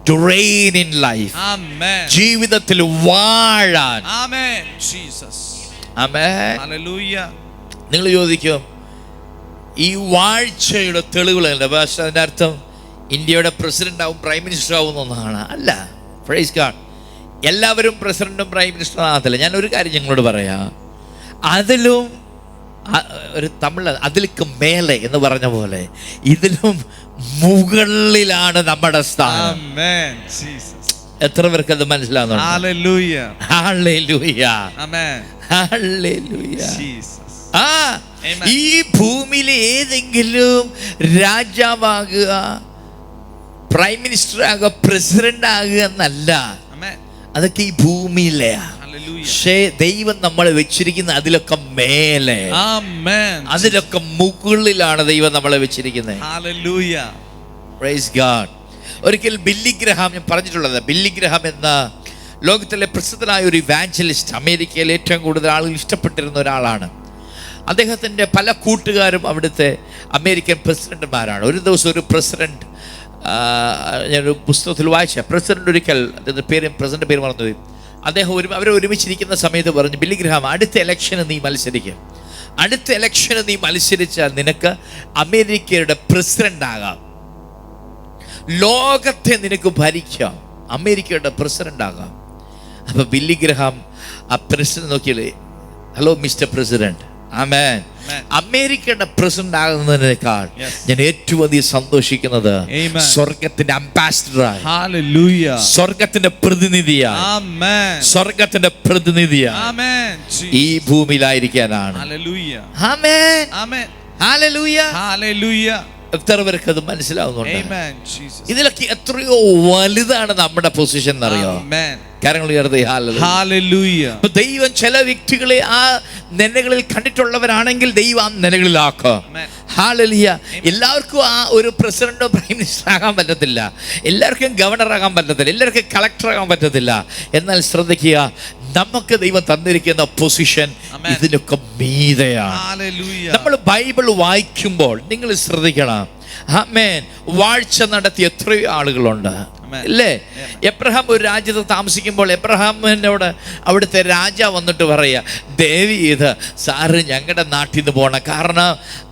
To reign in life. Amen. ജീവിതത്തിൽ വാഴാൻ. Amen. Jesus. Amen. Hallelujah. നിങ്ങൾ ചോദിക്കും, ഈ വാഴ്ചയുടെ തെളിവുകളല്ല പക്ഷെ അതിൻ്റെ അർത്ഥം ഇന്ത്യയുടെ പ്രസിഡന്റ് ആവും പ്രൈം മിനിസ്റ്റർ ആവും എന്നാണ്? അല്ല. Praise God. എല്ലാവരും പ്രസിഡന്റും പ്രൈം മിനിസ്റ്ററും ആകത്തില്ല. ഞാൻ ഒരു കാര്യം നിങ്ങളോട് പറയാം. അതിലും ഒരു തമിഴ് അതിലേക്ക് മേലെ എന്ന് പറഞ്ഞ പോലെ ഇതിലും മുകളിലാണ് നമ്മുടെ സ്ഥാനം. എത്ര പേർക്ക് അത് മനസ്സിലാവുന്നുണ്ട്? Hallelujah. Hallelujah. Amen. Hallelujah. Jesus. ഈ ഭൂമിയിലെ ഏതെങ്കിലും രാജാവാകുക, പ്രൈം മിനിസ്റ്റർ ആകുക, പ്രസിഡന്റ് ആകുക എന്നല്ല. അതൊക്കെ ഈ ഭൂമിയിലെയാ. പക്ഷേ ദൈവം നമ്മളെ വെച്ചിരിക്കുന്ന അതിലൊക്കെ മേലെ, അതിലൊക്കെ മുകളിലാണ് ദൈവം നമ്മളെ വെച്ചിരിക്കുന്നത്. Hallelujah. Praise God. ഒരിക്കൽ ബില്ലി ഗ്രഹാം, ഞാൻ പറഞ്ഞിട്ടുള്ളത്, ബില്ലി ഗ്രഹാം എന്ന ലോകത്തിലെ പ്രസിദ്ധനായ ഒരു ഇവാഞ്ചലിസ്റ്റ്, അമേരിക്കയിൽ ഏറ്റവും കൂടുതൽ ആളുകൾ ഇഷ്ടപ്പെട്ടിരുന്ന ഒരാളാണ്. അദ്ദേഹത്തിൻ്റെ പല കൂട്ടുകാരും അവിടുത്തെ അമേരിക്കൻ പ്രസിഡന്റുമാരാണ്. ഒരു ദിവസം ഒരു പ്രസിഡന്റ്, ഞാനൊരു പുസ്തകത്തിൽ വായിച്ച പ്രസിഡന്റ് ഒരിക്കൽ, പ്രസിഡന്റ് പേര് മറന്നുപോയി, അദ്ദേഹം അവരെ ഒരുമിച്ചിരിക്കുന്ന സമയത്ത് പറഞ്ഞു, ബില്ലി ഗ്രഹാം, അടുത്ത ഇലക്ഷന് നീ മത്സരിക്കുക. അടുത്ത ഇലക്ഷന് നീ മത്സരിച്ചാൽ നിനക്ക് അമേരിക്കയുടെ പ്രസിഡന്റ് ആകാം, ലോകത്തെ നിനക്ക് ഭരിക്കാം, അമേരിക്കയുടെ പ്രസിഡന്റ് ആകാം. അപ്പൊ ബില്ലി ഗ്രഹാം ആ പ്രസിഡന്റ് നോക്കിയാലേ, ഹലോ മിസ്റ്റർ പ്രസിഡന്റ്, ആമേൻ. Amen. അമേരിക്കയുടെ പ്രസിഡന്റ് ആകുന്നതിനേക്കാൾ Yes. ഞാൻ ഏറ്റവും അധികം സന്തോഷിക്കുന്നത് Amen. സ്വർഗത്തിന്റെ അംബാസിഡറായി, Hallelujah. സ്വർഗത്തിന്റെ പ്രതിനിധിയായി, Amen. സ്വർഗത്തിന്റെ പ്രതിനിധിയായി Amen. ഈ ഭൂമിയിലായിരിക്കാനാണ്. Hallelujah. ആമേൻ. Amen. ഹല്ലേലൂയ. Hallelujah. എത്ര പേർക്ക് അത് മനസ്സിലാവുന്നുണ്ട്? Amen. Jesus. ഇതിലൊക്കെ എത്രയോ വലുതാണ് നമ്മുടെ പൊസിഷൻ എന്നറിയോ? Amen. കാര്യങ്ങൾ ഉയർത്തി. ഹല്ലേലൂയ. Hallelujah. അപ്പൊ ദൈവം ചില വ്യക്തികളെ ആ നിലകളിൽ കണ്ടിട്ടുള്ളവരാണെങ്കിൽ ദൈവം ആ നിലകളിലാക്കും. Amen. ഹല്ലേലൂയ. എല്ലാവർക്കും ആ ഒരു പ്രസിഡന്റോ പ്രൈം മിനിസ്റ്റർ ആകാൻ പറ്റത്തില്ല, എല്ലാവർക്കും ഗവർണർ ആകാൻ പറ്റത്തില്ല, എല്ലാവർക്കും കളക്ടർ ആകാൻ പറ്റത്തില്ല. എന്നാൽ ശ്രദ്ധിക്കുക, നമുക്ക് ദൈവം തന്നിരിക്കുന്ന പൊസിഷൻ Amen. ഇതിനൊക്കെ മീതെയാണ്. Hallelujah. നമ്മൾ ബൈബിൾ വായിക്കുമ്പോൾ നിങ്ങൾ ശ്രദ്ധിക്കണം. ആമേൻ. വാഴ്ച നടത്തിയ എത്രയോ ആളുകളുണ്ട്, Amen. അല്ലേ? എബ്രഹാം ഒരു രാജ്യത്ത് താമസിക്കുമ്പോൾ എബ്രഹാമിനോട് അവിടുത്തെ രാജാവ് വന്നിട്ട് പറയാ, ദയവീത് സാറ് ഞങ്ങളുടെ നാട്ടിൽ നിന്ന് പോകണം, കാരണം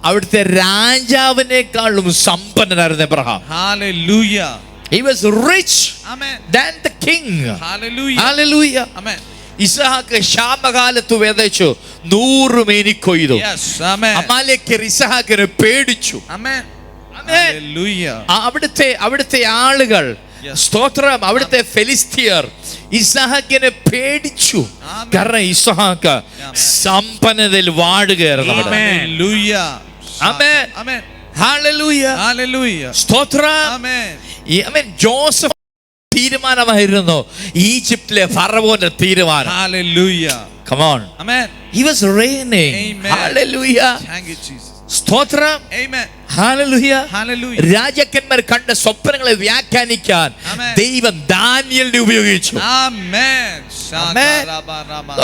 അവിടുത്തെ രാജാവിനേക്കാളും സമ്പന്നനായിരുന്നു Abraham. Hallelujah. He was rich Amen. than the king. Hallelujah. Hallelujah. Amen. ഇസ്ഹാക്ക് ക്ഷാമകാലത്ത് വിതച്ചു 100 മേനി കൊയ്തു. Yes. Amen. അമാലേക്കർ ഇസ്ഹാക്കിനെ പേടിച്ചു. Amen. Amen. Hallelujah. അവിടുത്തെ ആളുകൾ, Yes. സ്തോത്രം, അവിടുത്തെ ഫെലിസ്തീയർ ഇസ്ഹാക്കിനെ പേടിച്ചു. Amen. കാരണം ഇസ്ഹാക്ക് സമ്പന്നതയിൽ വാഴുകയായിരുന്നു. Hallelujah. Amen. Amen. ഹല്ലേലൂയ. Hallelujah. സ്തോത്രം. Amen. ജോസഫ് തീരുമാനമായിരുന്നു ഈജിപ്തിലെ ഫറവോന്റെ തീരുമാനം. Hallelujah. Come on. Amen. He was reigning. Amen. Hallelujah. Thank you, Jesus. സ്തോത്രം. Amen. ഹല്ലേലൂയ. Hallelujah. രാജാക്കന്മാർ കണ്ട സ്വപ്നങ്ങളെ വ്യാഖ്യാനിക്കാൻ Amen. ദൈവം ദാനിയേലിനെ ഉപയോഗിച്ചു. Amen. Amen.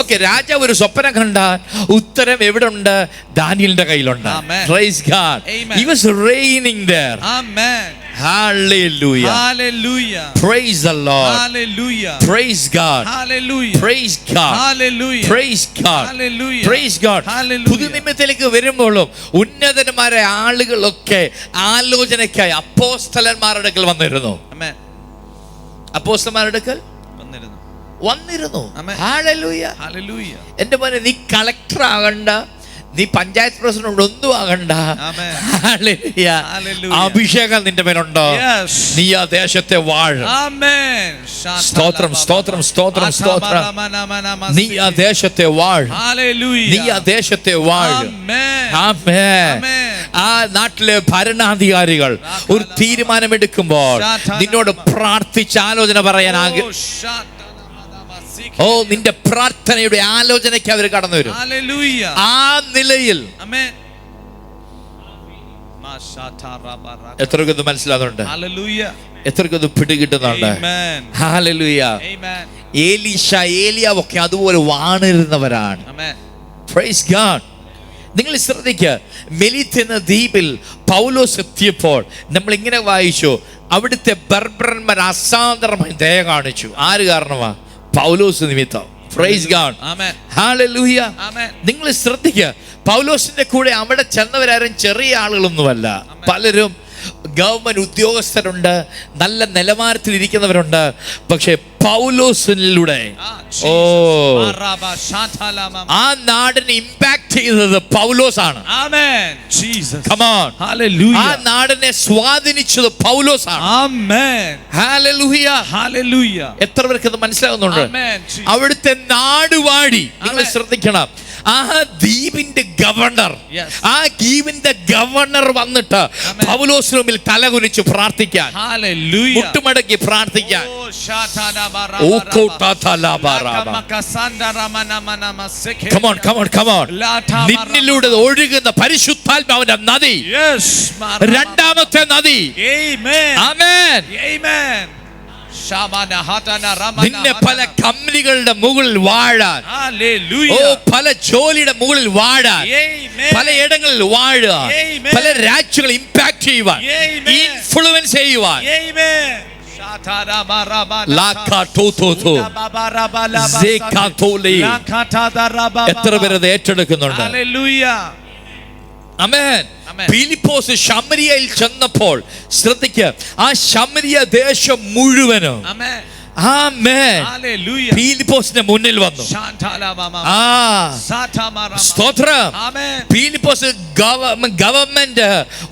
ഓക്കെ, രാജാവ് ഒരു സ്വപ്നം കണ്ടാൽ ഉത്തരം എവിടെ ഉണ്ട്? ദാനിയേലിന്റെ കയ്യിലുണ്ട്. Amen. Praise God. Amen. He was reigning there. Amen. Hallelujah. Hallelujah. Praise the Lord. Hallelujah. Praise God. Hallelujah. Praise God. Hallelujah. Praise God. Hallelujah. Praise God. Hallelujah. പുതുനിയമത്തിലേക്ക് വരുമ്പോഴും ഉന്നതന്മാരെ ആളുകളൊക്കെ ആലോചനയ്ക്കായി അപ്പോസ്തലന്മാരുടെ അടുക്കൽ വന്നിരുന്നു. Amen. അപ്പോസ്തലന്മാരുടെ അടുക്കൽ വന്നിരുന്നു. Amen. ഹല്ലേലൂയ. Hallelujah. എന്റെ മോനെ, നീ കളക്ടർ ആകണ്ട, നീ പഞ്ചായത്ത് പ്രസിഡന്റ് ഒന്നും ആകണ്ട. Amen. ഹല്ലേലൂയ. Hallelujah. അഭിഷേകം നിന്റെ മേലുണ്ടോ? Yes. നീ ആ ദേശത്തെ വാഴ. Amen. സ്തോത്രം, സ്തോത്രം, സ്തോത്രം, സ്തോത്രം. നീ ആ ദേശത്തെ വാഴ. Hallelujah. നീ ആ ദേശത്തെ വാഴ. Amen. ആമേൻ. Amen. ആ നാട്ടിലെ ഭരണാധികാരികൾ ഒരു തീരുമാനമെടുക്കുമ്പോൾ നിന്നോട് പ്രാർത്ഥിച്ച് ആലോചന പറയാൻ ഓ, നിന്റെ പ്രാർത്ഥനയുടെ ആലോചനയ്ക്ക് അവർ കടന്നു വരും. Hallelujah. ആ നിലയിൽ Amen. എത്രയൊക്കെ മനസ്സിലാകുന്നുണ്ട്? Hallelujah. എത്രയൊക്കെ പിടികിട്ടുന്നുണ്ട്? Amen. ഹല്ലേലൂയ. Amen. ഏലിയാവൊക്കെ അതുപോലെ വാണിരുന്നവരാണ്. Amen. Praise God. നിങ്ങൾ ശ്രദ്ധിക്കുക, മെലിത്ത് എന്ന ദ്വീപിൽ പൗലോസ് എത്തിയപ്പോൾ നമ്മൾ ഇങ്ങനെ വായിച്ചു, അവിടുത്തെ ബർബറന്മാർ അസാധാരണമായി ദയ കാണിച്ചു. ആര് കാരണമാ? പൗലോസ് നിമിത്തം. Praise God. Amen. Hallelujah. Amen. നിങ്ങൾ ശ്രദ്ധിക്കുക, പൗലോസിന്റെ കൂടെ അവിടെ ചെന്നവരാരും ചെറിയ ആളുകളൊന്നുമല്ല. പലരും ഗവൺമെന്റ് ഉദ്യോഗസ്ഥരുണ്ട്, നല്ല നിലവാരത്തിൽ ഇരിക്കുന്നവരുണ്ട്. പക്ഷെ പൗലോസിലൂടെ ആ നാടിനെ ഇമ്പാക്ട് ചെയ്തത് പൗലോസാണ്. Amen. Jesus. Come on. Hallelujah. ആ നാടിനെ സ്വാധീനിച്ചത് പൗലോസാണ്. Amen. Hallelujah. Hallelujah. എത്ര പേർക്ക് ഇത് മനസ്സിലാകുന്നുണ്ട്? Amen. Jesus. അവിടുത്തെ നാടുവാഴി നിങ്ങൾ Amen. ശ്രദ്ധിക്കണം. ആ ദ്വീപിന്റെ ഗവർണർ, Yes. ആ ദ്വീപിന്റെ ഗവർണർ വന്നിട്ട് Amen. പൗലോസിന് മുമ്പിൽ തലകുനിച്ച് പ്രാർത്ഥിക്കാൻ, Hallelujah. മുട്ടുമടക്കി പ്രാർത്ഥിക്കാൻ. Oh, shatana Come on, come on, come on. നിന്നിലൂടെ ഒഴുകുന്ന പരിശുദ്ധാത്മാവിന്റെ നദി, Yes. രണ്ടാമത്തെ നദി. Amen. ആമേൻ. Amen. നിന്നെ പല കമ്പനികളുടെ മുകളിൽ വാഴാൻ, ഓ Hallelujah. പല ജോലിയുടെ മുകളിൽ വാഴാൻ, Amen. പല ഇടങ്ങളിൽ വാഴുക, Amen. പല രാജ്യങ്ങൾ ഇമ്പാക്ട് ചെയ്യുവാൻ, Amen. ഇൻഫ്ലുവൻസ് ചെയ്യുവാൻ. Amen. എത്ര പേരത് ഏറ്റെടുക്കുന്നുണ്ട്? Hallelujah. ആമേൻ. Amen. ഫിലിപ്പോസ് ശമരിയയിൽ ചെന്നപ്പോൾ ശ്രദ്ധിക്കുക, ആ ശമരിയ ദേശം മുഴുവനും Amen. ആമേൻ. Hallelujah. ഫിലിപ്പോസിന്റെ മുന്നിൽ വന്നു. Shantala mama. ആ Satamara. സ്തോത്രം. Amen. ഫിലിപ്പോസ് ഗവൺമെന്റ്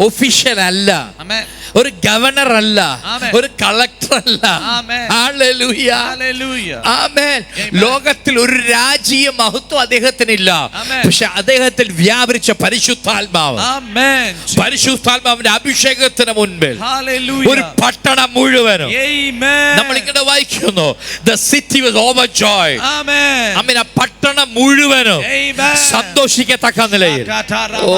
ഒഫീഷ്യൽ അല്ല, Amen. ഒരു ഗവർണർ അല്ല, ആമേൻ. ഒരു കളക്ടർ അല്ല. ആമേൻ. ഹല്ലേലൂയ. Hallelujah. ആമേൻ. Amen. ലോകത്തിൽ ഒരു രാജീയ മഹത്വം അദ്ദേഹത്തിനില്ല, ആമേൻ. പക്ഷെ അദ്ദേഹത്തിൽ വ്യാപരിച്ച പരിശുദ്ധാത്മാവ്, Amen. പരിശുദ്ധാത്മാവിന്റെ അഭിഷേകത്തിന് മുൻപിൽ Hallelujah. ഒരു പട്ടണം മുഴുവനും Amen. നമ്മൾ ഇങ്ങനെ വായിക്കുന്നു, the city was overjoyed. Amen. ആമേൻ. ആ പട്ടണം മുഴുവനും Amen. സന്തോഷിക്കത്തക്ക നിലയിൽ, Kataraba. ഓ,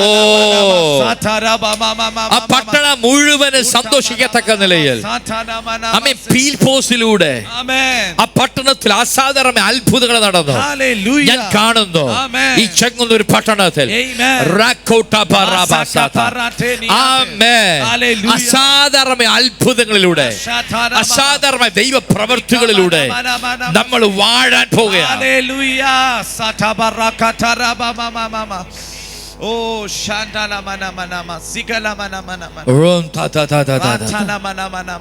Sataraba mama. ആ പട്ടണം മുഴുവനും സന്തോഷിക്കത്തക്ക നിലയിൽ ആമേൻ ഫിലിപ്പോസിലൂടെ Amen. ആ പട്ടണത്തിൽ അസാധാരണ അത്ഭുതങ്ങൾ നടന്നു. Hallelujah. ഞാൻ കാണുന്നു Amen. ഈ ചെങ്ങന്നൂർ പട്ടണത്തിൽ Amen. ആമേൻ Hallelujah. അസാധാരണ അത്ഭുതങ്ങളിലൂടെ, അസാധാരണ ദൈവ പ്രവൃത്തികളിലൂടെ നമ്മൾ വാഴാൻ പോവുകയാണ്. Hallelujah. Satabarakataraba mama. Oh, Shandala mana, Sikala mana. റോം താ താ താ താ താ താ. Ratana mana,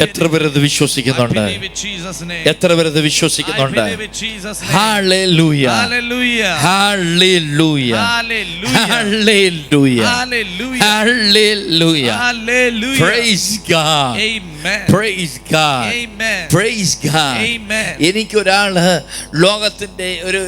എത്ര പേര് ഇത് I വിശ്വസിക്കുന്നുണ്ട്? believe in Jesus' name. എത്ര പേര് ഇത് I വിശ്വസിക്കുന്നുണ്ട്? believe in Jesus' name. Hallelujah, Hallelujah. Hallelujah, Hallelujah. Hallelujah, Hallelujah. Hallelujah. Hallelujah. Praise God. Amen. Praise God. Amen. Praise God. Amen. എനിക്കൊരാള് ലോകത്തിന്റെ ഒരു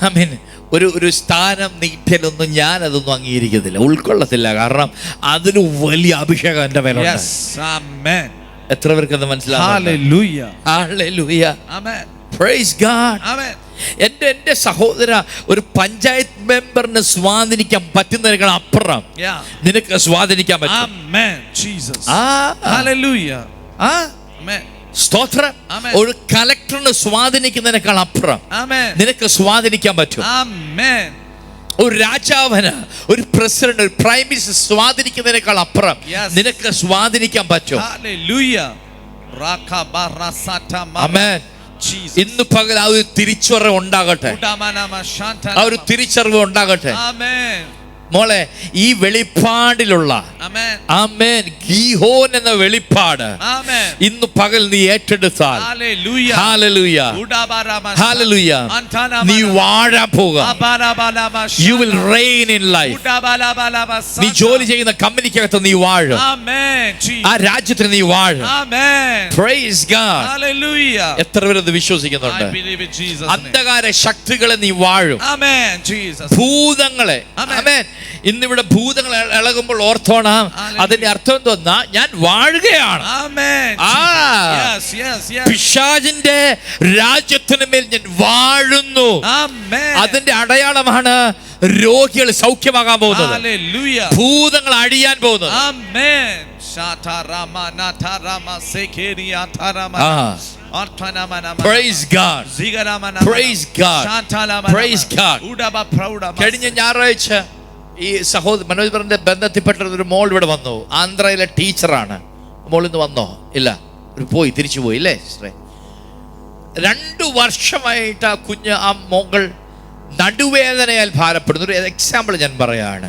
ആമേൻ ഒരു സ്ഥാനം നീറ്റലൊന്നും ഞാൻ അതൊന്നും അംഗീകരിക്കത്തില്ല, ഉൾക്കൊള്ളത്തില്ല. കാരണം അതിന് വലിയ അഭിഷേകം എൻ്റെ മേലുണ്ട്. Yes. Amen. എത്ര പേർക്ക് അത് മനസ്സിലാവും? Hallelujah. Hallelujah. Amen. Praise God. Amen. എൻ്റെ സഹോദര, ഒരു പഞ്ചായത്ത് മെമ്പറിന് സ്വാധീനിക്കാൻ പറ്റുന്നതിനേക്കാൾ അപ്പുറം Yeah. നിനക്ക് സ്വാധീനിക്കാൻ പറ്റും. Amen. Jesus. ആ Hallelujah. ആ Amen. സ്തോത്രം. Amen. ഒരു കളക്ടറിന് സ്വാധീനിക്കുന്നതിനേക്കാൾ അപ്പുറം Amen. നിനക്ക് സ്വാധീനിക്കാൻ പറ്റും. Amen. ഒരു രാജാവിന്, ഒരു പ്രസിഡന്റ്, ഒരു പ്രൈം മിനിസ്റ്റർ സ്വാധീനിക്കുന്നതിനേക്കാൾ അപ്പുറം Yes. നിനക്ക് സ്വാധീനിക്കാൻ പറ്റും. Hallelujah. Rakabarasata mama. ആമേൻ. Jesus. ഇന്ന് പകൽ ആ ഒരു തിരിച്ചറിവ് ഉണ്ടാകട്ടെ, Udamanama shanta. ആ ഒരു തിരിച്ചറിവ് ഉണ്ടാകട്ടെ. Amen. മോളെ, ഈ വെളിപ്പാടിലുള്ള Amen. ആമേൻ ഗീഹോൻ എന്ന വെളിപ്പാട് Amen. ഇന്ന് പകൽ നീ ഏറ്റെടുത്താൽ, Hallelujah. Hallelujah, Udabarama. Hallelujah, Antana നീ വാഴാൻ പോകുക. Abarabalaba. You will reign in life. Udabalabalaba. നീ ജോലി ചെയ്യുന്ന കമ്പനിക്കകത്ത് നീ വാഴും, Amen. ആ Jesus. രാജ്യത്തിന് നീ വാഴും. Amen. Praise God. Hallelujah. എത്ര പേര് ഇത് വിശ്വസിക്കുന്നുണ്ട്? I believe in Jesus' name. അന്ധകാര ശക്തികളെ നീ വാഴും. Amen. Jesus. ഭൂതങ്ങളെ, Amen. ആമേൻ. ഇന്നിവിടെ ഭൂതങ്ങൾ ഇളകുമ്പോൾ ഓർത്തോണം, അതിന്റെ അർത്ഥം എന്തോന്നാ? ഞാൻ വാഴുകയാണ്. Amen. Ah. Yes. പിശാചിന്റെ രാജ്യത്തിന് മേൽ ഞാൻ വാഴുന്നു. Amen. അതിന്റെ അടയാളമാണ് രോഗികൾ സൗഖ്യമാകാൻ പോകുന്നത്, Hallelujah. ഭൂതങ്ങൾ അഴിയാൻ പോകുന്നത്. Amen. Shatarama natarama sekeria tarama. Artanama. Praise God. Zigarama. Praise God. Shantalama. Praise God. Udaba prouda. കഴിഞ്ഞ ഞായറാഴ്ച ഈ സഹോദരൻ മനോജ് പറഞ്ഞ ബന്ധത്തിൽപ്പെട്ട ഒരു മോൾ ഇവിടെ വന്നു. ആന്ധ്രയിലെ ടീച്ചറാണ്. മോൾ ഇന്ന് വന്നോ? ഇല്ല, പോയി, തിരിച്ചു പോയി അല്ലേ സിസ്റ്ററെ? 2 വർഷമായിട്ട് ആ കുഞ്ഞ്, ആ മകൾ നടുവേദനയാൽ ഭാരപ്പെടുന്നു. ഒരു എക്സാമ്പിൾ ഞാൻ പറയാണ്.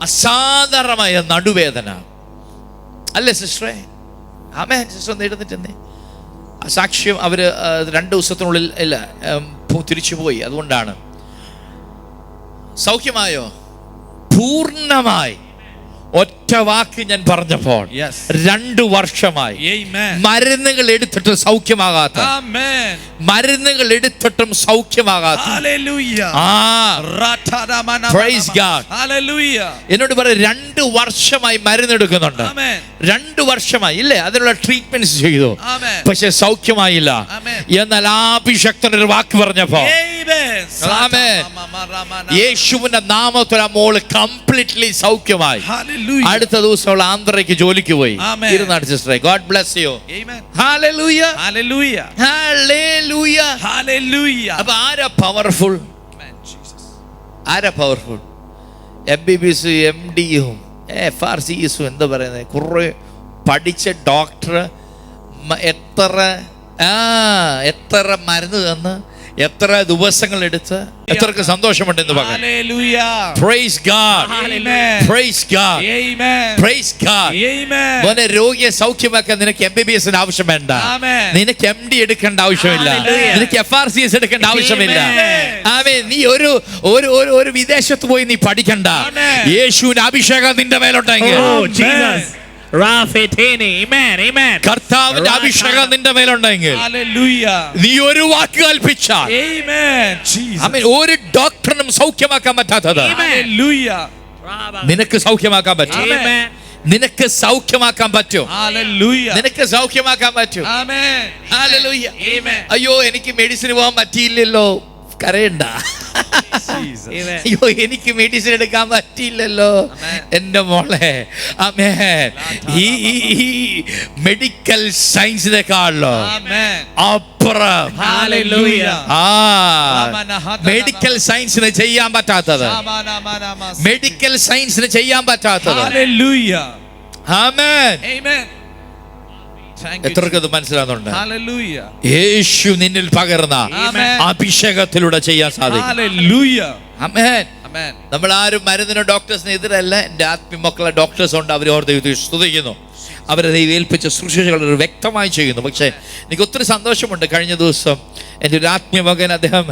അസാധാരണമായ നടുവേദന അല്ലേ സിസ്റ്ററെ? ആമേൻ. സിസ്റ്റർ ഒന്ന് എഴുന്നിട്ടെന്നേ. സാക്ഷ്യം അവർ 2 ദിവസത്തിനുള്ളിൽ ഇല്ല തിരിച്ചു പോയി. അതുകൊണ്ടാണ്. സൗഖ്യമായോ? പൂർണ്ണമായി. ഒറ്റ വാക്ക് ഞാൻ പറഞ്ഞപ്പോൾ Yes. 2 വർഷമായി Amen. മരുന്നുകൾ എടുത്തിട്ട് സൗഖ്യമാകാത്ത, Amen. മരുന്നുകൾ എടുത്തിട്ടും സൗഖ്യമാകാത്ത. Hallelujah. Ratadamana. Praise God. Hallelujah. എന്നോട് പറയും 2 വർഷമായി മരുന്നെടുക്കുന്നുണ്ട്. Amen. 2 വർഷമായി ഇല്ലേ, അതിനുള്ള ട്രീറ്റ്മെന്റ്സ് ചെയ്തു, Amen. പക്ഷെ സൗഖ്യമായില്ല. Amen. എന്നാൽ അഭിഷക്തനൊരു വാക്ക് പറഞ്ഞപ്പോ, Amen. Amen. യേശുവിന്റെ നാമത്തിൽ ആ മോള് കംപ്ലീറ്റ്ലി സൗഖ്യമായി. Hallelujah. അടുത്ത ദിവസം അവൾ ആന്ധ്രയ്ക്ക് ജോലിക്ക് പോയി. Amen. ഇരുന്നാട് സിസ്റ്ററെ. God bless you. Amen. ഹല്ലേലൂയ, Hallelujah. ഹല്ലേലൂയ. Hallelujah. അപ്പൊ ആരാ പവർഫുൾ? Amen. Jesus. ആരാ പവർഫുൾ? MBBS MDയും FRCS എന്താ പറയുന്നത്, കുറെ പഠിച്ച ഡോക്ടർ എത്ര മരുന്ന് തന്ന് എത്ര ദിവസങ്ങൾ എടുത്ത് എത്രക്ക് സന്തോഷമുണ്ട് എന്ന് പറയാം. Hallelujah. Praise God. Amen. Praise God. Amen. Praise God. Amen. മോനെ, രോഗിയെ സൗഖ്യമാക്കാൻ നിനക്ക് MBBS ആവശ്യം വേണ്ട. Amen. നിനക്ക് MD എടുക്കേണ്ട ആവശ്യമില്ല. Hallelujah. നിനക്ക് FRCS എടുക്കേണ്ട ആവശ്യമില്ല. Amen. ആമേൻ. നീ ഒരു വിദേശത്ത് പോയി നീ പഠിക്കണ്ട. Amen. യേശുവിന്റെ അഭിഷേകം നിന്റെ മേലുണ്ടെങ്കിൽ, Oh, Amen. Jesus. Rafetene. Amen. Amen. കർത്താവിന്റെ അഭിഷേകം നിന്റെ മേലുണ്ടെങ്കിൽ, Hallelujah. നീ ഒരു വാക്ക് കൽപ്പിച്ചാൽ, Amen. Jesus. ആമേൻ, ഒരു ഡോക്ടറിനും സൗഖ്യമാക്കാൻ പറ്റാത്തത് Hallelujah. നിനക്ക് സൗഖ്യമാക്കാൻ പറ്റും. Amen. നിനക്ക് സൗഖ്യമാക്കാൻ പറ്റും. Hallelujah. നിനക്ക് സൗഖ്യമാക്കാൻ പറ്റും. Amen. ഹല്ലേലൂയ. Amen. അയ്യോ, എനിക്ക് മെഡിസിൻ പോകാൻ പറ്റിയില്ലല്ലോ, കരയണ്ട. Jesus. Amen. അയ്യോ, എനിക്ക് മെഡിസിൻ എടുക്കാൻ പറ്റിയില്ലല്ലോ, Amen. എന്റെ മോളെ. ആമേൻ. ഈ മെഡിക്കൽ സയൻസിനെക്കാളോ Amen. അപ്പുറം Hallelujah. മെഡിക്കൽ സയൻസിന് ചെയ്യാൻ പറ്റാത്തത്, മെഡിക്കൽ സയൻസിന് ചെയ്യാൻ പറ്റാത്തത്. Hallelujah. Amen. Amen. Thank you. എത്രക്ക് ഇത് മനസ്സിലാകുന്നുണ്ട്? Hallelujah. യേശു നിന്നിൽ പകർന്ന Amen. അഭിഷേകത്തിലൂടെ ചെയ്യാൻ സാധിക്കും. Hallelujah. ആമേൻ. Amen. നമ്മൾ ആരും മരുന്നിനോ ഡോക്ടേഴ്സിന് എതിരല്ല. എൻ്റെ ആത്മീയമക്കളെ ഡോക്ടേഴ്സ് ഉണ്ട്, അവർ ഓർ ദൈവത്തെ സ്തുതിക്കുന്നു. അവരെ ദൈവം ഏൽപ്പിച്ച ശുശ്രൂഷകൾ വ്യക്തമായി ചെയ്യുന്നു. പക്ഷേ എനിക്ക് ഒത്തിരി സന്തോഷമുണ്ട്. കഴിഞ്ഞ ദിവസം എൻ്റെ ഒരു ആത്മീയ മകൻ, അദ്ദേഹം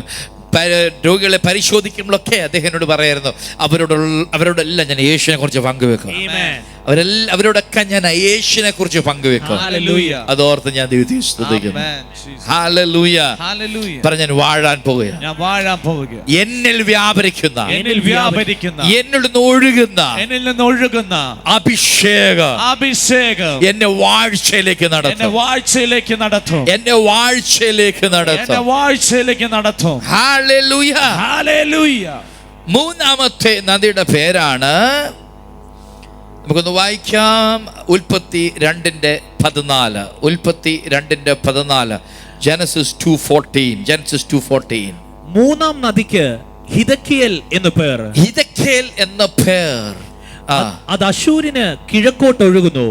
രോഗികളെ പരിശോധിക്കുമ്പോഴൊക്കെ അദ്ദേഹം എന്നോട് പറയായിരുന്നു, അവരോടെല്ലാം ഞാൻ യേശുവിനെ കുറിച്ച് പങ്കുവെക്കും. Amen. അവരോടൊക്കെ ഞാൻ യേശുവിനെ കുറിച്ച് പങ്കുവെക്കും. Hallelujah. അതോർത്ത് ഞാൻ ദൈവത്തെ സ്തുതിക്കുന്നു. Amen. Jesus. ഹല്ലേലൂയ. Hallelujah. പറഞ്ഞ ഞാൻ വാഴാൻ പോവുകയാണ്. ഞാൻ വാഴാൻ പോവുകയാണ്. എന്നിൽ വ്യാപരിക്കുന്ന, എന്നിൽ വ്യാപരിക്കുന്ന, എന്നിൽ നിന്ന് ഒഴുകുന്ന എന്നിൽ നിന്ന് ഒഴുകുന്ന അഭിഷേകം അഭിഷേകം എന്നെ വാഴ്ചയിലേക്ക് എന്നെ നടത്തും. വാഴ്ചയിലേക്ക് നടത്തും. എന്നെ വാഴ്ചയിലേക്ക് എന്നെ നടത്തും. വാഴ്ചയിലേക്ക് നടത്തും. ഹല്ലേലൂയ. Hallelujah. മൂന്നാമത്തെ നദിയുടെ പേരാണ്, നമുക്കൊന്ന് വായിക്കാം, ഉൽപ്പത്തി 2:14. ഉൽപ്പത്തി 2:14. Genesis 2:14. Genesis 2:14. മൂന്നാം നദിക്ക് ഹിദക്കിയേൽ എന്നു പേർ. ഹിദക്കേൽ എന്ന പേർ. അത് അശൂരിന് കിഴക്കോട്ട് ഒഴുകുന്നു.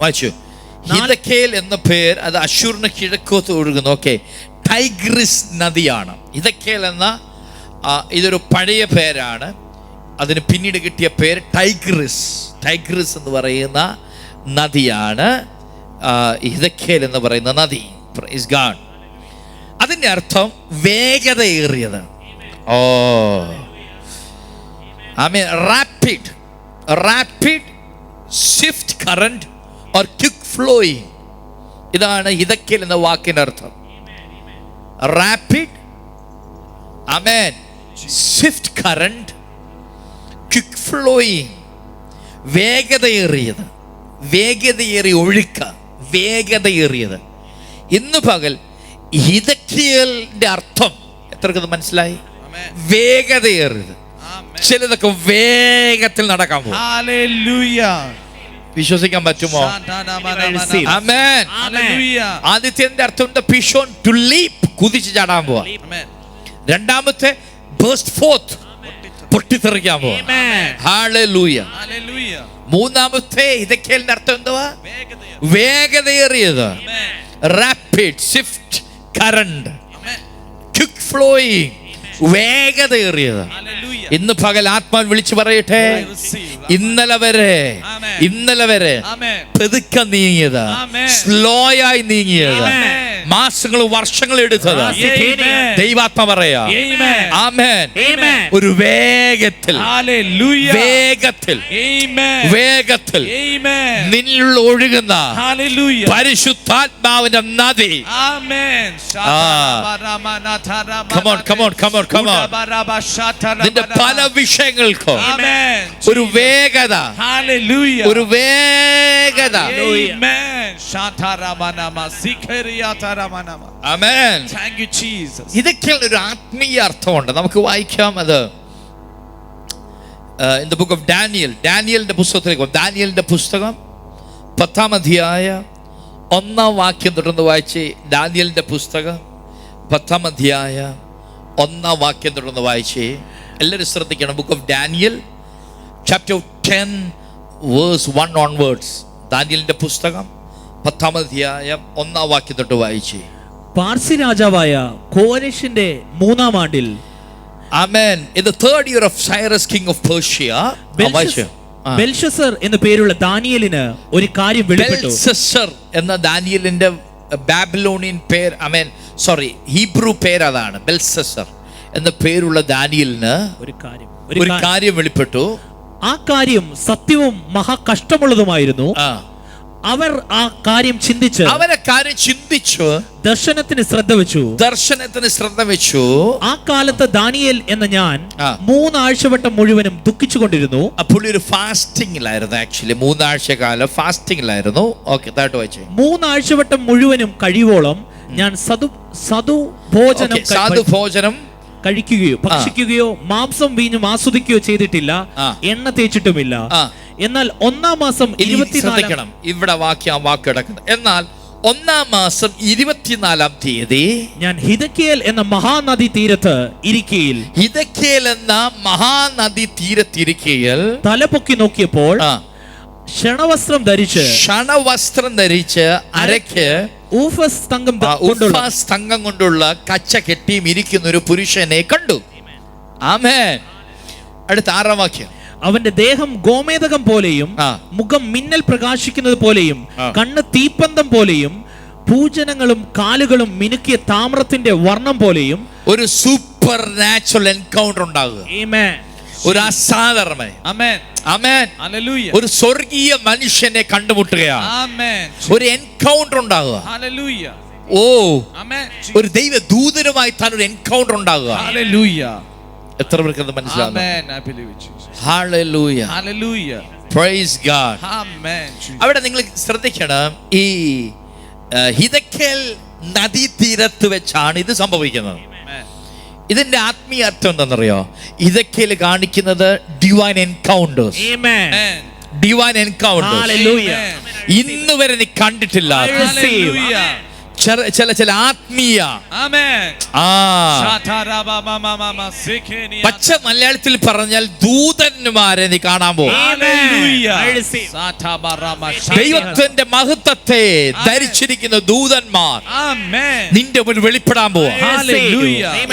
വായിച്ചു. ഹിദക്കേൽ എന്ന പേർ, അത് അശൂറിന് കിഴക്കോട്ട് ഒഴുകുന്നു. ഓക്കെ. ടൈഗ്രിസ് നദിയാണ് ഹിദക്കേൽ എന്ന, ഇതൊരു പഴയ പേരാണ്. അതിന് പിന്നീട് കിട്ടിയ പേര് ടൈഗ്രിസ്. ടൈഗ്രിസ് എന്ന് പറയുന്ന നദിയാണ് ഹിദക്കേൽ എന്ന് പറയുന്ന നദി. Praise God. അതിൻ്റെ അർത്ഥം വേഗതയേറിയത്. ഓ ആമേൻ. Rapid swift current or quick flowing. ഇതാണ് ഹിദക്കേൽ എന്ന വാക്കിന്റെ അർത്ഥം. റാപ്പിഡ്, ആമേൻ, സ്വിഫ്റ്റ് കറന്റ്, ക്വിക്ക് ഫ്ലോയിങ്. വേഗതയേറിയത്, വേഗതയേറിയ ഒഴുക്ക, വേഗതയേറിയത്. ഇന്ന് പകൽ ഹിദക്കേലിന്റെ അർത്ഥം എത്രക്കത് മനസ്സിലായി? വേഗതയേറിയത്. ചിലതൊക്കെ വേഗത്തിൽ നടക്കാൻ പോകും. Hallelujah. വിശ്വസിക്കാൻ പറ്റുമോ? ആമേൻ. Hallelujah. ആദ്യത്തെ അർത്ഥം പിഷോൺ, ടു ലീപ്, കുതിച്ചു ചാടാൻ പോവാ. Amen. രണ്ടാമത്തെ ബർസ്റ്റ് ഫോർത്ത്, പൊട്ടിത്തെറിക്കാൻ പോവാ. Amen. ഹല്ലേലൂയ. Hallelujah. മൂന്നാമത്തെ ഹിദക്കേലിന്റെ അർത്ഥം എന്തുവാ? വേഗതയേറിയ. വേഗതയേറിയത്. Amen. Rapid swift current, Amen. Quick flowing. വേഗതയേറിയത്. Hallelujah. ഇന്ന് പകൽ ആത്മാൻ വിളിച്ചു പറയട്ടെ, I receive. ഇന്നലെ വരെ Amen. പെതുക്കെ നീങ്ങിയത്, Amen. സ്ലോയായി നീങ്ങിയത്, Amen. മാസങ്ങൾ വർഷങ്ങൾ എടുത്തത്, Amen. ദൈവാത്മ പറയാ, Amen. ആമേൻ, Amen. ഒരു വേഗത്തിൽ, Hallelujah. വേഗത്തിൽ, Amen. വേഗത്തിൽ Amen. നിന്നിൽ ഒഴുകുന്ന Hallelujah. പരിശുദ്ധാത്മാവിന്റെ നദി. Amen. Come on, come on, come on, come on. നിന്റെ പല വിഷയങ്ങൾക്കും Amen. ഒരു വേഗത, Hallelujah. ഒരു വേഗത. Amen. Shataramanama Sikheriyataramanama. Amen. Thank you, Jesus. ഇതൊക്കെ ഒരു ആത്മീയ അർത്ഥമുണ്ട്. നമുക്ക് വായിക്കാം അത് in the book of Daniel. ഡാനിയലിന്റെ പുസ്തകത്തിലേക്ക്, ഡാനിയലിന്റെ പുസ്തകം 10-ാം അധ്യായം 1-ാം വാക്യം തുടർന്ന് വായിച്ച്. ഡാനിയലിന്റെ പുസ്തകം 10-ാം അധ്യായം 1-ാം വാക്യം തുടർന്ന് വായിച്ച്. എല്ലാവരും ശ്രദ്ധിക്കണം. Book of Daniel chapter 10 verse 1 onwards. ദാനിയലിന്റെ പുസ്തകം 10-ാം അധ്യായം 1-ാം വാക്യം തൊട്ട് വായിച്ച്. പാർസി രാജാവായ കോരേഷിന്റെ 3-ാം ആണ്ടിൽ, Amen. In the 3rd year of Cyrus, king of Persia, Belshazzar എന്ന പേരുള്ള ദാനിയേലിന് ഒരു കാര്യം വെളിപ്പെട്ടു. ബെൽഷസർ എന്ന ദാനിയേലിന്റെ ബാബിലോണിയൻ പേര്, സോറി, ഹീബ്രു പേര് അതാണ്. ബെൽഷസർ എന്ന പേരുള്ള ദാനിയേലിന് ഒരു കാര്യം വെളിപ്പെട്ടു. ആ കാര്യം സത്യവും മഹാകഷ്ടമുള്ളതുമായിരുന്നു. അവർ ആ കാര്യം ചിന്തിച്ചു ദർശനത്തിന് ശ്രദ്ധ വെച്ചു. ആ കാലത്ത് ദാനിയേൽ എന്ന ഞാൻ 3 ആഴ്ചവട്ടം മുഴുവനും ദുഃഖിച്ചുകൊണ്ടിരുന്നു. അപ്പോൾ ഒരു ഫാസ്റ്റിംഗിലായിരുന്നു. ആക്ച്വലി 3 ആഴ്ചക്കാലം ഫാസ്റ്റിംഗിലായിരുന്നു. ഓക്കെ, 3 ആഴ്ചവട്ടം മുഴുവനും കഴിയുവോളം ഞാൻ സാധുഭോജനം കഴിക്കുകയോ ഭക്ഷിക്കുകയോ മാംസം വീഞ്ഞും ആസ്വദിക്കുകയോ ചെയ്തിട്ടില്ല, എണ്ണ തേച്ചിട്ടുമില്ല. എന്നാൽ 1-ാം മാസം 24 ഇവിടെ വാക്ക് കിടക്കുന്നത്. എന്നാൽ 1-ാം മാസം 24-ാം തീയതി ഞാൻ ഹിദക്കേൽ എന്ന മഹാനദി തീരത്ത് ഇരിക്കയിൽ തലപൊക്കി നോക്കിയപ്പോൾ ക്ഷണവസ്ത്രം ധരിച്ച് അരയ്ക്ക് ഊഫസ് തങ്കം കൊണ്ടുള്ള കച്ച കെട്ടിയും ഇരിക്കുന്ന ഒരു പുരുഷനെ കണ്ടു. ആമേൻ. അടുത്ത 6-ാം വാക്യം. അവന്റെ ദേഹം ഗോമേതകം പോലെയും മുഖം മിന്നൽ പ്രകാശിക്കുന്നത് പോലെയും കണ്ണ് തീപ്പന്തം പോലെയും ഭൂജനങ്ങളും കാലുകളും മിനുക്കിയ താമ്രത്തിന്റെ വർണ്ണം പോലെയും ഒരു സൂപ്പർ നാച്ചുറൽ എൻകൗണ്ടർ ഉണ്ടാകുക. ഒരു അസാധാരണമായ ഒരു സ്വർഗീയ മനുഷ്യനെ കണ്ടുമുട്ടുകയാണ്. ഒരു എൻകൗണ്ടർ ഉണ്ടാകുക. ഓ, ഒരു ദൈവ ദൂതനുമായി താൻ ഒരു എൻകൗണ്ടർ ഉണ്ടാകുക. എത്ര പേർക്ക് അത് മനസ്സിലാകുന്നു? Praise God. അവിടെ നിങ്ങൾ ശ്രദ്ധിക്കണം, ഈ ഹിദക്കേൽ നദീതീരത്ത് വെച്ചാണ് ഇത് സംഭവിക്കുന്നത്. ഇതിന്റെ ആത്മീയ അർത്ഥം എന്താണെന്നറിയോ? ഹിദക്കേൽ കാണിക്കുന്നത് ഡിവൈൻ എൻകൗണ്ടേഴ്സ്. ഇന്ന് വരെ നീ കണ്ടിട്ടില്ല ചില ആത്മീയ, പച്ച മലയാളത്തിൽ പറഞ്ഞാൽ ദൂതന്മാരെ നീ കാണാൻ പോകും. ദൈവത്തിന്റെ മഹത്വത്തെ ധരിച്ചിരിക്കുന്ന ദൂതന്മാർ നിന്റെ മുന്നിൽ വെളിപ്പെടാൻ പോവാ.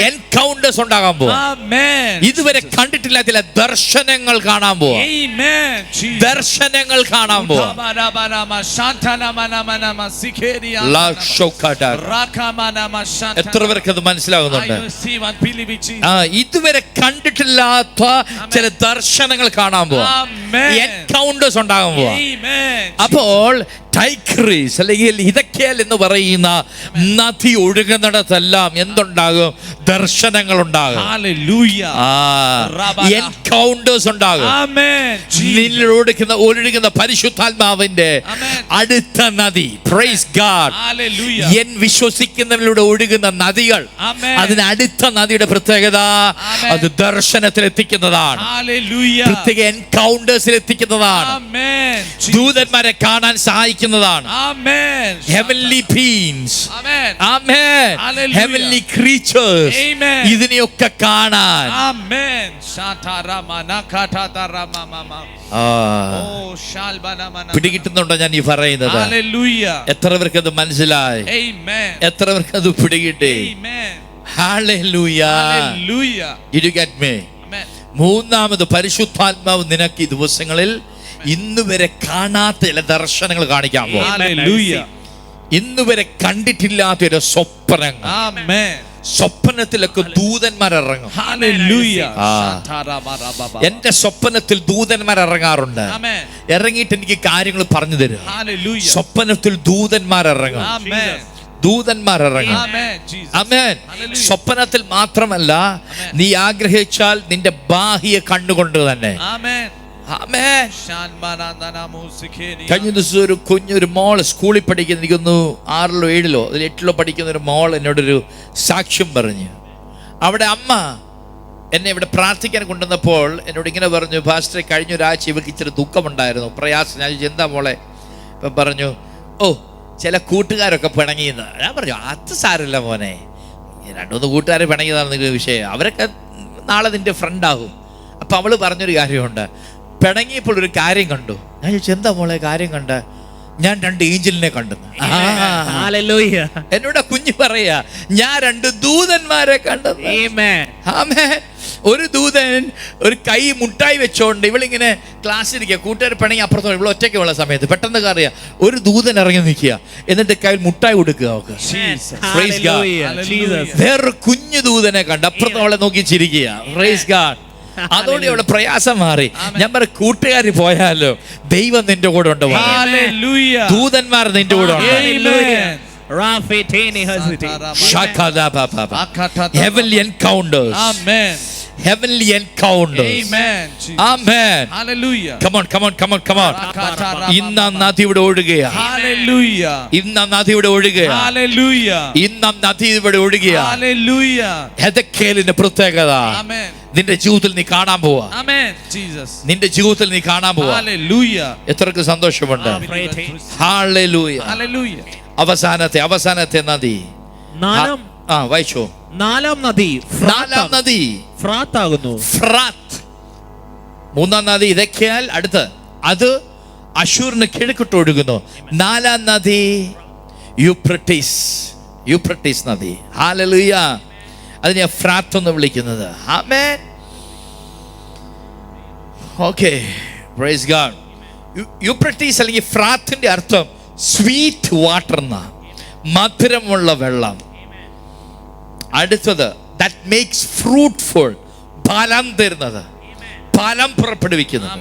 എൻകൗണ്ടേഴ്സ് ഉണ്ടാകാൻ പോവാ. ഇതുവരെ കണ്ടിട്ടില്ല ചില ദർശനങ്ങൾ കാണാൻ പോവാ. എത്ര പേർക്ക് അത് മനസ്സിലാകുന്നുണ്ട്? ഇതുവരെ കണ്ടിട്ടില്ലാത്ത ചില ദർശനങ്ങൾ കാണാൻ പോവാ. എൻകൗണ്ടേഴ്സ് ഉണ്ടാകാൻ പോവാ. അപ്പോൾ ടൈഗ്രീസ് അല്ലെങ്കിൽ ഹിദക്കേൽ എന്ന് പറയുന്ന നദി ഒഴുകുന്നിടത്തെല്ലാം എന്തുണ്ടാകും? ദർശനങ്ങൾ ഉണ്ടാകും. എൻകൗണ്ടേഴ്സ് ഉണ്ടാകും. ഒഴുകുന്ന പരിശുദ്ധാത്മാവിന്റെ അടുത്ത നദി. Praise God. എൻ വിശ്വസിക്കുന്നവരിലൂടെ ഒഴുകുന്ന നദികൾ, അതിന് അടുത്ത നദിയുടെ പ്രത്യേകത അത് ദർശനത്തിൽ എത്തിക്കുന്നതാണ്. പ്രത്യേക എൻകൗണ്ടേഴ്സിൽ എത്തിക്കുന്നതാണ്. ദൂതന്മാരെ കാണാൻ സഹായിക്കുന്നതാണ്. Heavenly beings. Heavenly creatures. ഇതിനെയൊക്കെ കാണാൻ പിടികിട്ടുന്നുണ്ടോ ഞാൻ ഈ പറയുന്നത്? എത്ര പേർക്ക് അത് മനസ്സിലായി? എത്ര പേർക്ക് അത് പിടികിട്ടി? Did you get me? മൂന്നാമത് പരിശുദ്ധാത്മാവ് നിനക്ക് ഈ ദിവസങ്ങളിൽ ഇന്ന് വരെ കാണാത്ത ചില ദർശനങ്ങൾ കാണിക്കാൻ പോകും. ഇന്ന് വരെ കണ്ടിട്ടില്ലാത്ത ഒരു സ്വപ്നങ്ങൾ. സ്വപ്നത്തിലൊക്കെ ദൂതന്മാർ ഇറങ്ങും. എന്റെ സ്വപ്നത്തിൽ ദൂതന്മാർ ഇറങ്ങാറുണ്ട്. ഇറങ്ങിയിട്ട് എനിക്ക് കാര്യങ്ങൾ പറഞ്ഞു തരും. സ്വപ്നത്തിൽ ദൂതന്മാർ ഇറങ്ങും. ആമേൻ. സ്വപ്നത്തിൽ മാത്രമല്ല, നീ ആഗ്രഹിച്ചാൽ നിന്റെ ബാഹ്യ കണ്ണുകൊണ്ട് തന്നെ. കഴിഞ്ഞ ദിവസം ഒരു കുഞ്ഞൊരു മോള് സ്കൂളിൽ പഠിക്കുന്ന, എനിക്കൊന്ന് 6-ലോ 7-ലോ 8-ലോ പഠിക്കുന്ന ഒരു മോൾ എന്നോടൊരു സാക്ഷ്യം പറഞ്ഞു. അവിടെ അമ്മ എന്നെ ഇവിടെ പ്രാർത്ഥിക്കാൻ കൊണ്ടുവന്നപ്പോൾ എന്നോട് ഇങ്ങനെ പറഞ്ഞു, പാസ്റ്ററെ കഴിഞ്ഞൊരാഴ്ച ഇവർക്ക് ഇച്ചിരി ദുഃഖമുണ്ടായിരുന്നു, പ്രയാസം. ഞാൻ എന്താ മോളെ? ഇപ്പം പറഞ്ഞു, ഓ ചില കൂട്ടുകാരൊക്കെ പിണങ്ങിയെന്ന്. ഞാൻ പറഞ്ഞു, അത് സാരമില്ല മോനെ, 2-3 കൂട്ടുകാർ പിണങ്ങിയതാണ് വിഷയം, അവരൊക്കെ നാളെ നിന്റെ ഫ്രണ്ടാകും. അപ്പം അവള് പറഞ്ഞൊരു കാര്യമുണ്ട്, പിണങ്ങിയപ്പോൾ ഒരു കാര്യം കണ്ടു. ഞാൻ ചോദിച്ചു, എന്താ മോളെ കാര്യം കണ്ട? ഞാൻ 2 ഏഞ്ചലിനെ കണ്ടെന്ന്. Hallelujah. എന്നോട് കുഞ്ഞു പറയാ, ഞാൻ 2 ദൂതന്മാരെ കണ്ടെന്ന്. Amen. ആമേൻ. ഒരു ദൂതൻ ഒരു കൈ മുട്ടായി വെച്ചോണ്ട് ഇവളിങ്ങനെ ക്ലാസ്സിലിരിക്കുക, കൂട്ടുകാർ പണി അപ്പുറത്തോ, ഇവൾ ഒറ്റയ്ക്ക് ഉള്ള സമയത്ത് പെട്ടെന്ന് അറിയാം ഒരു ദൂതൻ ഇറങ്ങി നിൽക്കുക, എന്നിട്ട് കയ്യിൽ മുട്ടായി കൊടുക്കുക അവൾക്ക്. Praise God. Hallelujah. Jesus. വേറൊരു കുഞ്ഞു ദൂതനെ കണ്ട് അപ്പുറത്ത് അവളെ നോക്കി ചിരിക്കുക. Praise God. അതോടെ അവളെ പ്രയാസം മാറി. ഞാൻ പറ, കൂട്ടുകാരി പോയാലോ ദൈവം നിന്റെ കൂടെ ഉണ്ട്. Hallelujah. ദൂതന്മാർ നിന്റെ കൂടെ ഉണ്ട്. Amen. Heavenly encounters. Amen. Heavenly encounters. Amen. Jesus. Amen. Hallelujah. Come on, come on, come on, come on. ഇന്ന് ആ നദി ഇവിടെ ഒഴുകുക. Hallelujah. ഇന്ന് ആ നദി ഇവിടെ ഒഴുകുക. Hallelujah. ഇന്ന് ആ നദി ഇവിടെ ഒഴുകുക. Hallelujah. ഹെദക്കേലിന്റെ പ്രത്യേകത Amen. നിന്റെ ജീവിതത്തിൽ നീ കാണാൻ പോവാ. Amen. Jesus. നിന്റെ ജീവിതത്തിൽ നീ കാണാൻ പോവാ. Hallelujah. എത്രക്ക് സന്തോഷമുണ്ട്. ഹല്ലേലൂയ. Hallelujah. അവസാനത്തെ നദി വായിച്ചോ. നാലാം നദി ഫ്രാത്ത് ആകുന്നു. ഫ്രാത്ത്. 3-ാം നദി ഇതൊക്കെയാൽ അടുത്ത് അത് അശൂറിന് കിഴക്കിട്ട് ഒഴുകുന്നു. 4-ാം നദി യൂഫ്രട്ടീസ് നദി. ഹല്ലേലൂയ. അതിനെ ഫ്രാത്ത് എന്ന് വിളിക്കുന്നത്. ആമേൻ. Okay, praise God. യൂഫ്രട്ടീസ് അല്ലെങ്കിൽ ഫ്രാത്തിന്റെ അർത്ഥം സ്വീറ്റ് വാട്ടർ എന്ന, മധുരമുള്ള വെള്ളം. അടുത്തത് ദാറ്റ് മേക്സ് ഫ്രൂട്ട്ഫുൾ, ഫലം തരുന്നത്, ഫലം പുറപ്പെടുവിക്കുന്നത്.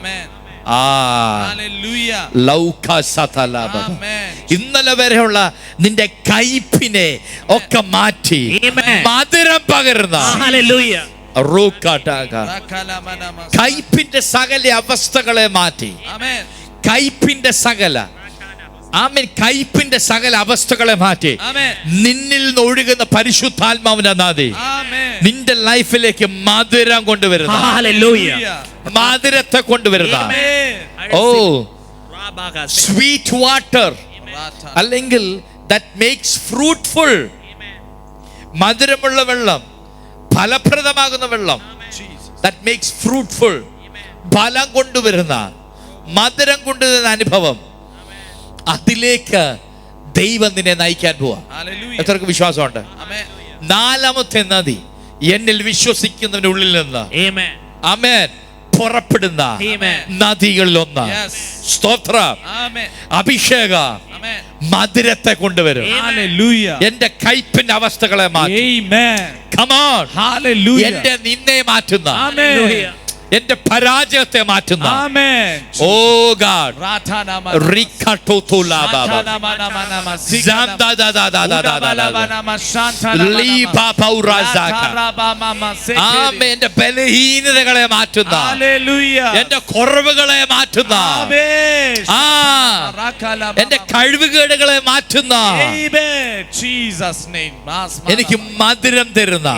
ഇന്നലെ വരെയുള്ള നിന്റെ കയ്പിനെ ഒക്കെ മാറ്റി മധുരം പകരുന്ന, കയ്പിന്റെ സകല അവസ്ഥകളെ മാറ്റി, കയ്പിന്റെ സകല അവസ്ഥകളെ മാറ്റി നിന്നിൽ നിന്ന് ഒഴുകുന്ന പരിശുദ്ധാത്മാവിന്റെ നദി നിന്റെ ലൈഫിലേക്ക് മധുരം കൊണ്ടുവരുന്ന, മധുരത്തെ കൊണ്ടുവരുന്ന, സ്വീറ്റ് വാട്ടർ അല്ലെങ്കിൽ that makes fruitful, മധുരമുള്ള വെള്ളം, ഫലപ്രദമാകുന്ന വെള്ളം, that makes fruitful, ഫലം കൊണ്ടുവരുന്ന, മധുരം കൊണ്ടുവരുന്ന അനുഭവം, അതിലേക്ക് ദൈവം നിന്നെ നയിക്കാൻ പോവാ. എത്രക്ക് വിശ്വാസമുണ്ട്? 4-ാമത്തെ നദി എന്നിൽ വിശ്വസിക്കുന്നതിന്റെ ഉള്ളിൽ നിന്ന് ആമേൻ പുറപ്പെടുന്ന നദികളിലൊന്ന്. സ്തോത്രം. അഭിഷേക മധുരത്തെ കൊണ്ടുവരും. എന്റെ കയ്പിന്റെ അവസ്ഥകളെ മാറ്റും. Come on. എന്റെ നിന്നെ മാറ്റുന്ന, എന്റെ പരാജയത്തെ മാറ്റുന്ന, ഓ ഗാഡ്, എന്റെ ബലഹീനതകളെ മാറ്റുന്ന, എന്റെ കുറവുകളെ മാറ്റുന്ന, എന്റെ കഴിവുകേടുകളെ മാറ്റുന്ന, എനിക്ക് മധുരം തരുന്ന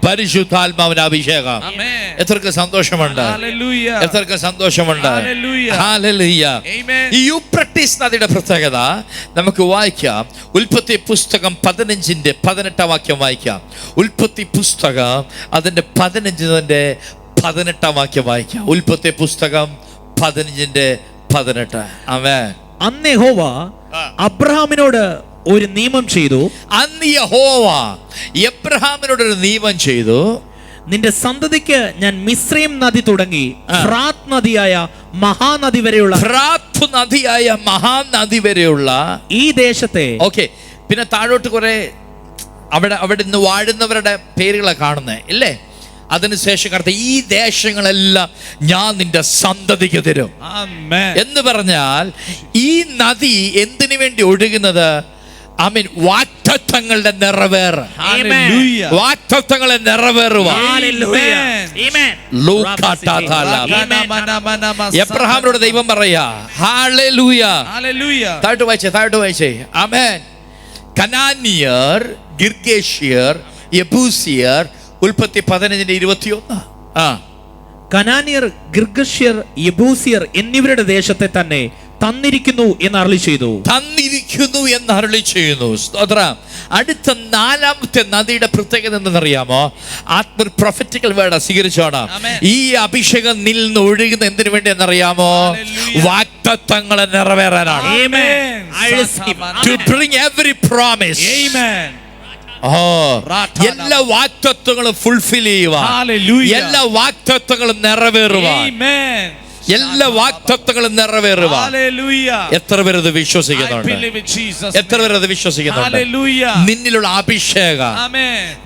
പരിശുദ്ധാത്മാവിന്റെ അഭിഷേകം. എത്രക്ക് സന്തോഷമുണ്ട്, എത്രക്ക് സന്തോഷമുണ്ട്. ഹല്ലേലൂയ. ഈ യൂഫ്രട്ടീസ് നദിയുടെ പ്രത്യേകത നമുക്ക് വായിക്കാം. ഉൽപ്പത്തി പുസ്തകം 15-ന്റെ 18 വാക്യം വായിക്കാം. ഉൽപ്പത്തി പുസ്തകം അതിന്റെ 15-ന്റെ 18 വാക്യം വായിക്കാം. ഉൽപ്പത്തി പുസ്തകം 15-ന്റെ 18. ആമേൻ. അന്ന് യഹോവ അബ്രഹാമിനോട് ഒരു നിയമം ചെയ്തു. അന്ന് യഹോവ എബ്രഹാമിനോട് ഒരു നിയമം ചെയ്തു. നിന്റെ സന്തതിക്ക് ഞാൻ മിസ്രയീം നദി തുടങ്ങി ഫ്രാത്ത് നദിയായ മഹാനദി വരെയുള്ള ഈ ദേശത്തെ. ഓക്കെ, പിന്നെ താഴോട്ട് കുറെ അവിടെ നിന്ന് വാഴുന്നവരുടെ പേരുകളെ കാണുന്നേ ഇല്ലേ? അതിനുശേഷം കടത്ത ഈ ദേശങ്ങളെല്ലാം ഞാൻ നിന്റെ സന്തതിക്ക് തരും എന്ന് പറഞ്ഞാൽ ഈ നദി എന്തിനു വേണ്ടി ഒഴുകുന്നത്? ആമേൻ. വാഗ്ദത്തങ്ങളുടെ നിറവേറ്, വാഗ്ദത്തങ്ങളെ നിറവേറുക. എബ്രഹാമിനോട് ദൈവം പറയാ ഹല്ലേലൂയ. താഴോട്ട് വായിച്ചേ. ആമേൻ. കനാനിയർ, ഗിർഗേഷ്യർ, യെബൂസിയർ. ഉൽപ്പത്തി 15-ന്റെ 21. കനാനിയർ, ഗിർഗശ്യർ, യെബൂസിയർ എന്നിവരുടെ ദേശത്തെ തന്നെ തന്നിരിക്കുന്നു എന്ന് അരുളി ചെയ്തു. തന്നിരിക്കുന്നു എന്ന് അരുളി ചെയ്യുന്നു. സ്തോത്രം. അടുത്ത നാലാമത്തെ നദിയുടെ പ്രത്യേകത എന്തെന്നറിയാമോ? Prophetical word സ്വീകരിച്ചോണം. ഈ അഭിഷേകം നിന്ന് ഒഴുകുന്ന എന്തിനു വേണ്ടി എന്നറിയാമോ? വാഗ്ദത്തങ്ങളെ നിറവേറാനാണ്. To bring every promise. എല്ലാ വാഗ്ദത്തങ്ങളും ഫുൾഫിൽ ചെയ്യുവാൻ, എല്ലാ വാഗ്ദത്തങ്ങളും നിറവേറുവാൻ, എല്ലാ വാഗ്ദത്തങ്ങളും നിറവേറുവാൻ. എത്ര പേര് ഇത് വിശ്വസിക്കുന്നുണ്ട്? എത്ര പേര് ഇത് വിശ്വസിക്കുന്നുണ്ട്? നിന്നിലുള്ള അഭിഷേകം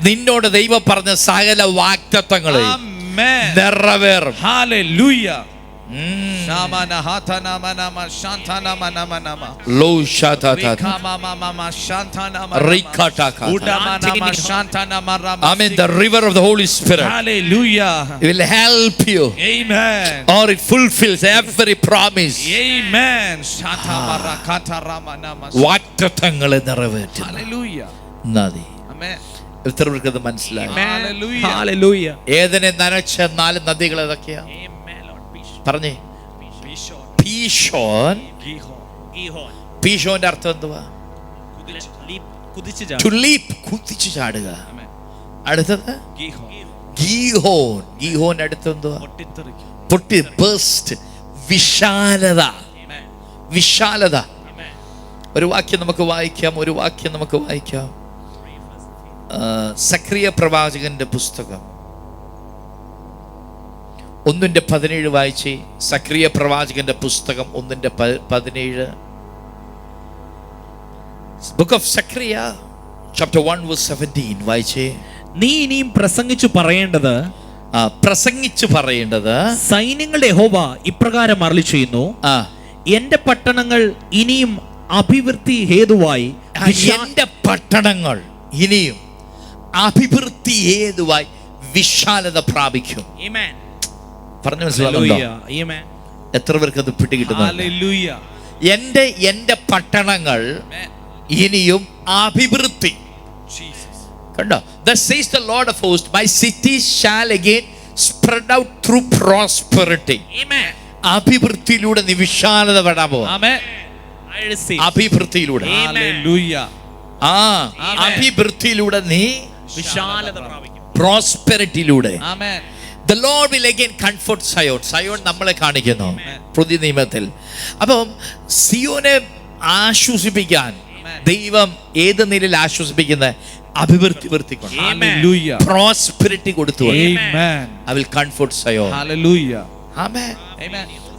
നിന്നോട് ദൈവം പറഞ്ഞ സകല വാഗ്ദത്തങ്ങളെ നിറവേറും. Amen. The river of the Holy Spirit. Hallelujah. It will help you. Amen. Or it fulfills every promise. Amen. വാഗ്ദത്തങ്ങളെ നിറവേറ്റും. Hallelujah. നദി. Amen. എത്ര പേർക്ക് ഇത് മനസ്സിലായി? Hallelujah. ഏദനെ നനച്ച 4 നദികൾ ഏതൊക്കെയാ പറഞ്ഞേ? പീശോൻ. പീശോന്റെ അർത്ഥം എന്തുവാ? To leap, കുതിച്ചു ചാടുക. അടുത്തത് ഗീഹോൻ. ഗീഹോൻ അടുത്ത് എന്തുവാ? പൊട്ടി, burst, വിശാലത. വിശാലത. ഒരു വാക്യം നമുക്ക് വായിക്കാം. സക്രിയ പ്രവാചകന്റെ പുസ്തകം 1:17 വായിച്ചേ. സക്രിയ പ്രവാചകന്റെ പുസ്തകം 1:17. ബുക്ക് ഓഫ് സക്രിയ ചാപ്റ്റർ 1:17 വായിച്ചേ. നീ ഇനിയും പ്രസംഗിച്ചു പറയേണ്ടത് സൈന്യങ്ങളുടെ യഹോവ ഇപ്രകാരം അരുളി ചെയ്യുന്നു, എന്റെ പട്ടണങ്ങൾ ഇനിയും അഭിവൃദ്ധി ഹേതുവായി, എന്റെ പട്ടണങ്ങൾ ഇനിയും അഭിവൃദ്ധി ഹേതുവായി വിശാലത പ്രാപിക്കും. പറഞ്ഞു മനസ്സിലാവുന്നുണ്ടോ? എത്ര പേർക്ക് അത് പിടികിട്ടുന്നു? എന്റെ പട്ടണങ്ങൾ ഇനിയും അഭിവൃദ്ധി. കണ്ടോ? Thus says the Lord of hosts, my cities shall again spread out through prosperity. അഭിവൃദ്ധിയിലൂടെ നീ വിശാലത പെടാൻ പോവാ. അഭിവൃദ്ധിയിലൂടെ. അഭിവൃദ്ധിയിലൂടെ നീ വിശാലത പ്രാപിക്കും. പ്രോസ്പെരിറ്റിയിലൂടെ. The Lord will again comfort Zion. Zion നമ്മളെ കാണിക്കുന്നു പുതിയ നിയമത്തിൽ. അപ്പം സിയോനെ ആശ്വസിപ്പിക്കാൻ ദൈവം ഏത് നിലയിൽ ആശ്വസിപ്പിക്കുന്നത്? അഭിവൃദ്ധി പ്രോസ്പെരിറ്റി കൊടുത്തു. I will comfort Zion. Hallelujah. Amen.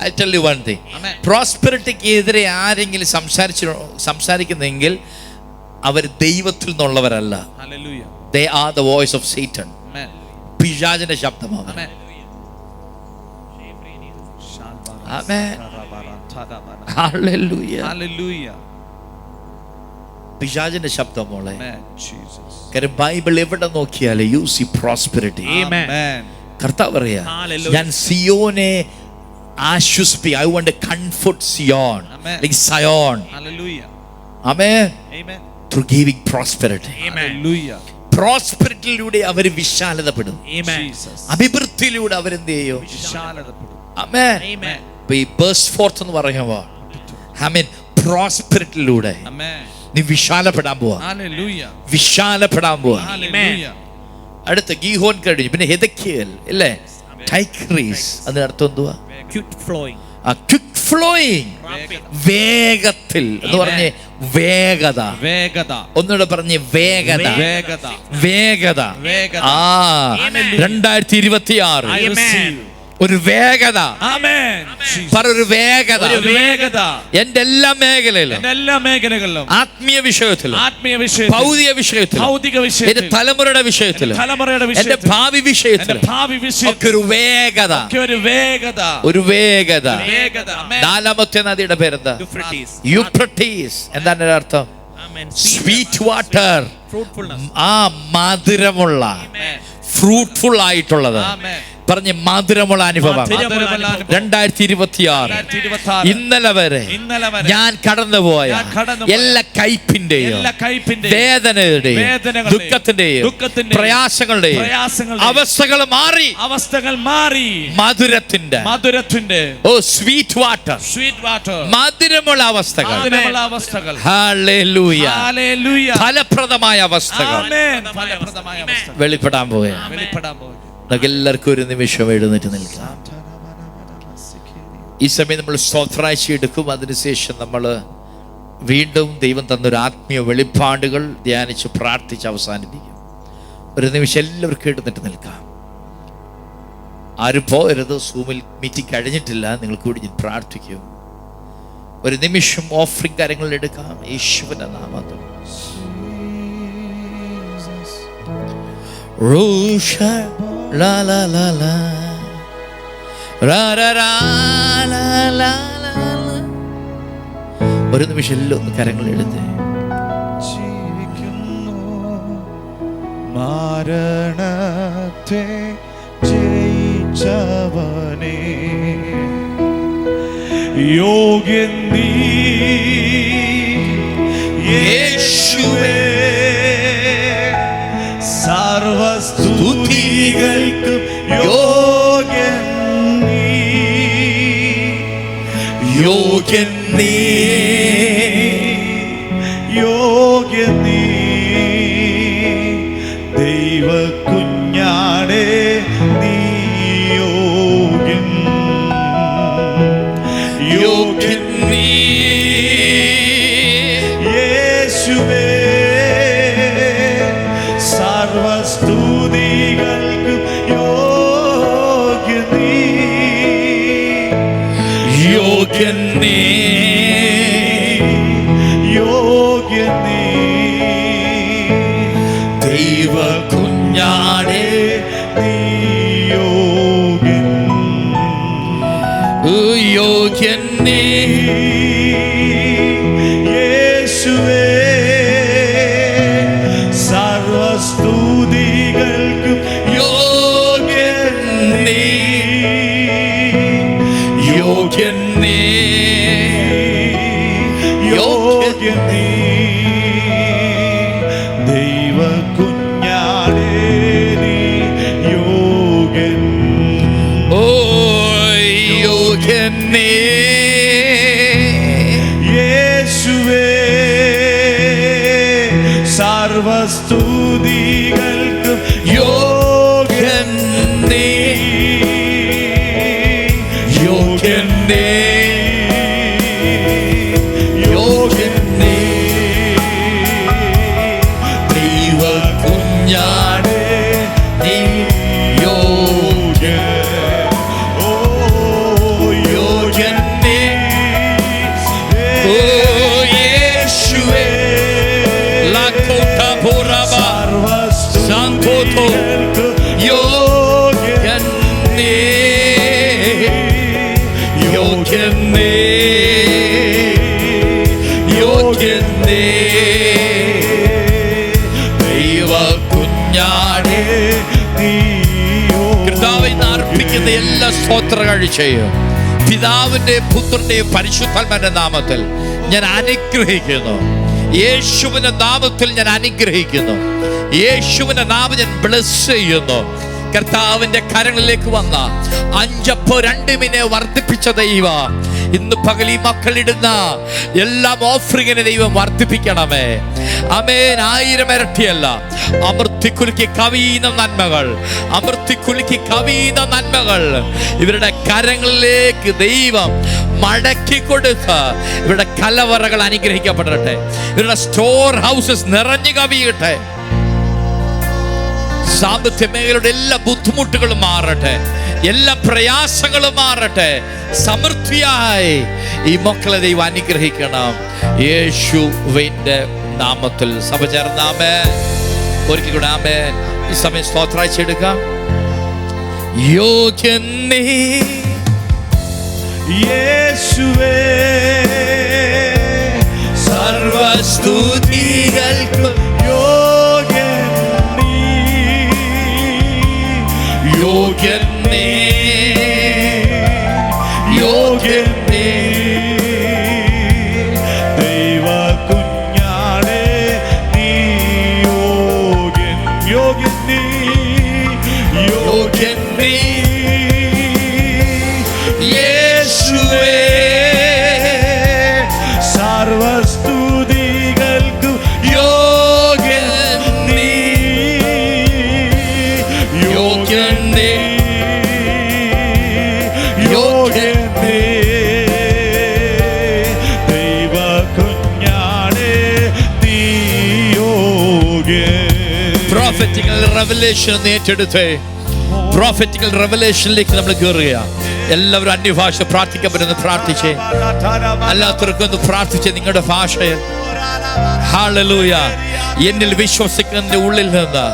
I'll tell you one thing. പ്രോസ്പെരിറ്റിക്ക് എതിരെ ആരെങ്കിലും സംസാരിക്കുന്നെങ്കിൽ അവർ ദൈവത്തിൽ നിന്നുള്ളവരല്ല. They are the voice of Satan. പിശാചിന്റെ ശബ്ദമാണ്. പിശാചിന്റെ ശബ്ദം മോളെ. കാര്യം ബൈബിൾ എവിടെ നോക്കിയാലും യു സീ പ്രോസ്പെരിറ്റി. കർത്താവ് പറയാ, ഞാൻ സിയോനെ ആശ്വസിപ്പിക്കും. I want to comfort Zion, like Zion. Amen. Through giving prosperity. പ്രോസ്പെരിറ്റിയിലൂടെ അവർ വിശാലതപ്പെടും. അഭിവൃദ്ധിയിലൂടെ അവരെന്ത് ചെയ്യും? ഈ ബേഴ്സ് ഫോർത്ത് എന്ന് പറയുമ്പോ പ്രോസ്പെരിറ്റിയിലൂടെ നീ വിശാലപ്പെടാൻ പോവാ. അടുത്ത ഗീഹോൻ കഴിഞ്ഞു. പിന്നെ ഹെദക്കിയേൽ ഇല്ലേ? ടൈഗ്രീസ്. അതിനർത്ഥം എന്തുവാ? Quick flowing. വേഗത്തിൽ എന്ന് പറഞ്ഞ് വേഗത. ഒന്നുകൂടെ പറഞ്ഞ് വേഗത. 2026 ഒരു വേഗത. ഒരു വേഗത എന്റെ എല്ലാ മേഖലയിലും, ആത്മീയ വിഷയത്തിലും, ഭൗതിക വിഷയത്തിലും, എന്റെ തലമുറയുടെ വിഷയത്തിലും, എന്റെ ഭാവി വിഷയത്തിലും ഒക്കെ ഒരു വേഗത. നാലാമത്തെ നദിയുടെ പേരെന്താ? യൂഫ്രട്ടീസ്. എന്താണ് അർത്ഥം? Sweet water. മധുരമുള്ള, ഫ്രൂട്ട്ഫുൾ ആയിട്ടുള്ളത്. പറഞ്ഞ് മധുരമുള്ള അനുഭവം. മധുരമുള്ള അനുഭവം. 2026 ഇന്നലെ വരെ ഞാൻ കടന്നുപോയ എല്ലാ കയ്പിന്റെയും വേദനയുടെയും ദുഃഖത്തിന്റെയും പ്രയാസങ്ങളുടെയും അവസ്ഥകൾ മാറി മധുരത്തിന്റെ ഓ സ്വീറ്റ് വാട്ടർ മധുരമുള്ള അവസ്ഥകൾ ഹല്ലേലൂയ ഫലപ്രദമായ അവസ്ഥകൾ വെളിപ്പെടാൻ പോവുകയാണ്. നമുക്ക് എല്ലാവർക്കും ഒരു നിമിഷം എഴുന്നേറ്റ് നിൽക്കാം. ഈ സമയം നമ്മൾ സ്തോത്രാഴ്ച എടുക്കും. അതിനുശേഷം നമ്മൾ വീണ്ടും ദൈവം തന്നൊരു ആത്മീയ വെളിപ്പാടുകൾ ധ്യാനിച്ച് പ്രാർത്ഥിച്ച് അവസാനിപ്പിക്കും. ഒരു നിമിഷം എല്ലാവർക്കും എഴുന്നേറ്റ് നിൽക്കാം. ആരും പോകരുത്. സൂമിൽ മീറ്റിംഗ് കഴിഞ്ഞിട്ടില്ല. നിങ്ങൾ കൂടി ഞാൻ പ്രാർത്ഥിക്കും. ഒരു നിമിഷം ഓഫറിംഗ് കാര്യങ്ങൾ എടുക്കാം. യേശുവിന്റെ നാമത്തിൽ La la la la ra ra ra la la la la. ഒരു നിമിഷം എല്ലാം ഒന്ന് കരങ്ങൾ എടുത്ത് മരണത്തെ ജയിച്ചവനേ യോഗ്യൻ നീ യേശുവേ സർവസ്തുതികൾക്കും യോഗ്യൻ നീ യോഗ്യൻ നീ യോഗ്യൻ നീ ദൈവകുഞ്ഞാടേ നീ യോഗ്യൻ യോഗ്യൻ നീ യേശുവേ സർവസ്തുതികൾക്കും യോഗ്യൻ നീ യോഗ്യൻ നീ യോഗ്യൻ നീ ദൈവകുഞ്ഞാടേ നീ യോഗ്യൻ യോഗ്യൻ നീ യേശുവേ സർവസ്തുതികൾക്കും യോഗ്യൻ നീ യോഗ്യൻ നീ യോഗ്യൻ നീ ദൈവകുഞ്ഞാടേ നീ യോഗ്യൻ ഓ യോഗ്യൻ നീ യേശുവേ സർവസ്തുതികൾക്കും യോഗ്യൻ നീ യോഗ്യൻ നീ യോഗ്യൻ നീ ദൈവകുഞ്ഞാടേ നീ യോഗ്യൻ ഓ യോഗ്യൻ നീ ഓ യേശുവേ യോഗ്യൻ നീ യോഗ്യൻ നീ യോഗ്യൻ നീ ദൈവകുഞ്ഞാടേ നീ കർത്താവിനെ അർപ്പിക്കുന്ന എല്ലാ സ്തോത്ര കാഴ്ചയും പിതാവിന്റെ പുത്രന്റെയും പരിശുദ്ധാത്മാവിന്റെ നാമത്തിൽ ഞാൻ അനുഗ്രഹിക്കുന്നു. യേശുവിന്റെ നാമത്തിൽ ഞാൻ അനുഗ്രഹിക്കുന്നു. യേശുവിന്റെ നാമം ഞാൻ ബ്ലെസ് ചെയ്യുന്നു. കർത്താവിന്റെ കരങ്ങളിലേക്ക് വന്ന 5 അപ്പവും 2 മീനെ വർദ്ധിപ്പിച്ച ദൈവം ഇന്ന് പകൽ ഈ മക്കളിടുന്ന എല്ലാം ഓഫറിങ്ങിനെ ദൈവം വർദ്ധിപ്പിക്കണമേ. ആമേൻ. 1000 ഇരട്ടിയല്ല, അമർത്തിക്കുലുക്കി കവിയുന്ന നന്മകൾ, അമർത്തിക്കുലുക്കി കവിയുന്ന നന്മകൾ ഇവരുടെ കരങ്ങളിലേക്ക് ദൈവം മടക്കി കൊടുക്ക. ഇവരുടെ കലവറകൾ അനുഗ്രഹിക്കപ്പെടട്ടെ. ഇവരുടെ സ്റ്റോർ ഹൗസസ് നിറഞ്ഞു കവിയട്ടെ. സാമ്പത്തിക മേഖലയുടെ എല്ലാ ബുദ്ധിമുട്ടുകളും മാറട്ടെ, എല്ലാ പ്രയാസങ്ങളും മാറട്ടെ. സമൃദ്ധിയായി ഈ മക്കളെ ദൈവം അനുഗ്രഹിക്കണം. യേശുവിന്റെ നാമത്തിൽ സഭ ചേർന്നാമേ. ഒരിക്കൽ കൂടെ ആമേൻ. ഈ സമയം സ്തോത്രാഴ്ച എടുക്കാം. യോഗ്യൻ നീ യേശുവേ സർവസ്തുതികൾക്കും യോഗ്യൻ നീ യോഗ്യൻ നീ പ്രോഫറ്റിക്കൽ റെവലേഷൻ ഏറ്റെടുത്തേ. പ്രോഫറ്റിക്കൽ റെവലേഷനിലേക്ക് നമ്മൾ കയറുക. എല്ലാവരും അന്യഭാഷ പ്രാർത്ഥിക്കാൻ പറ്റുന്ന പ്രാർത്ഥിച്ചേ, അല്ലാത്തവർക്കൊന്ന് പ്രാർത്ഥിച്ചേ നിങ്ങളുടെ ഭാഷയിൽ. ഹല്ലേലൂയ. എന്നിൽ വിശ്വസിക്കുന്നതിന്റെ ഉള്ളിൽ നിന്ന്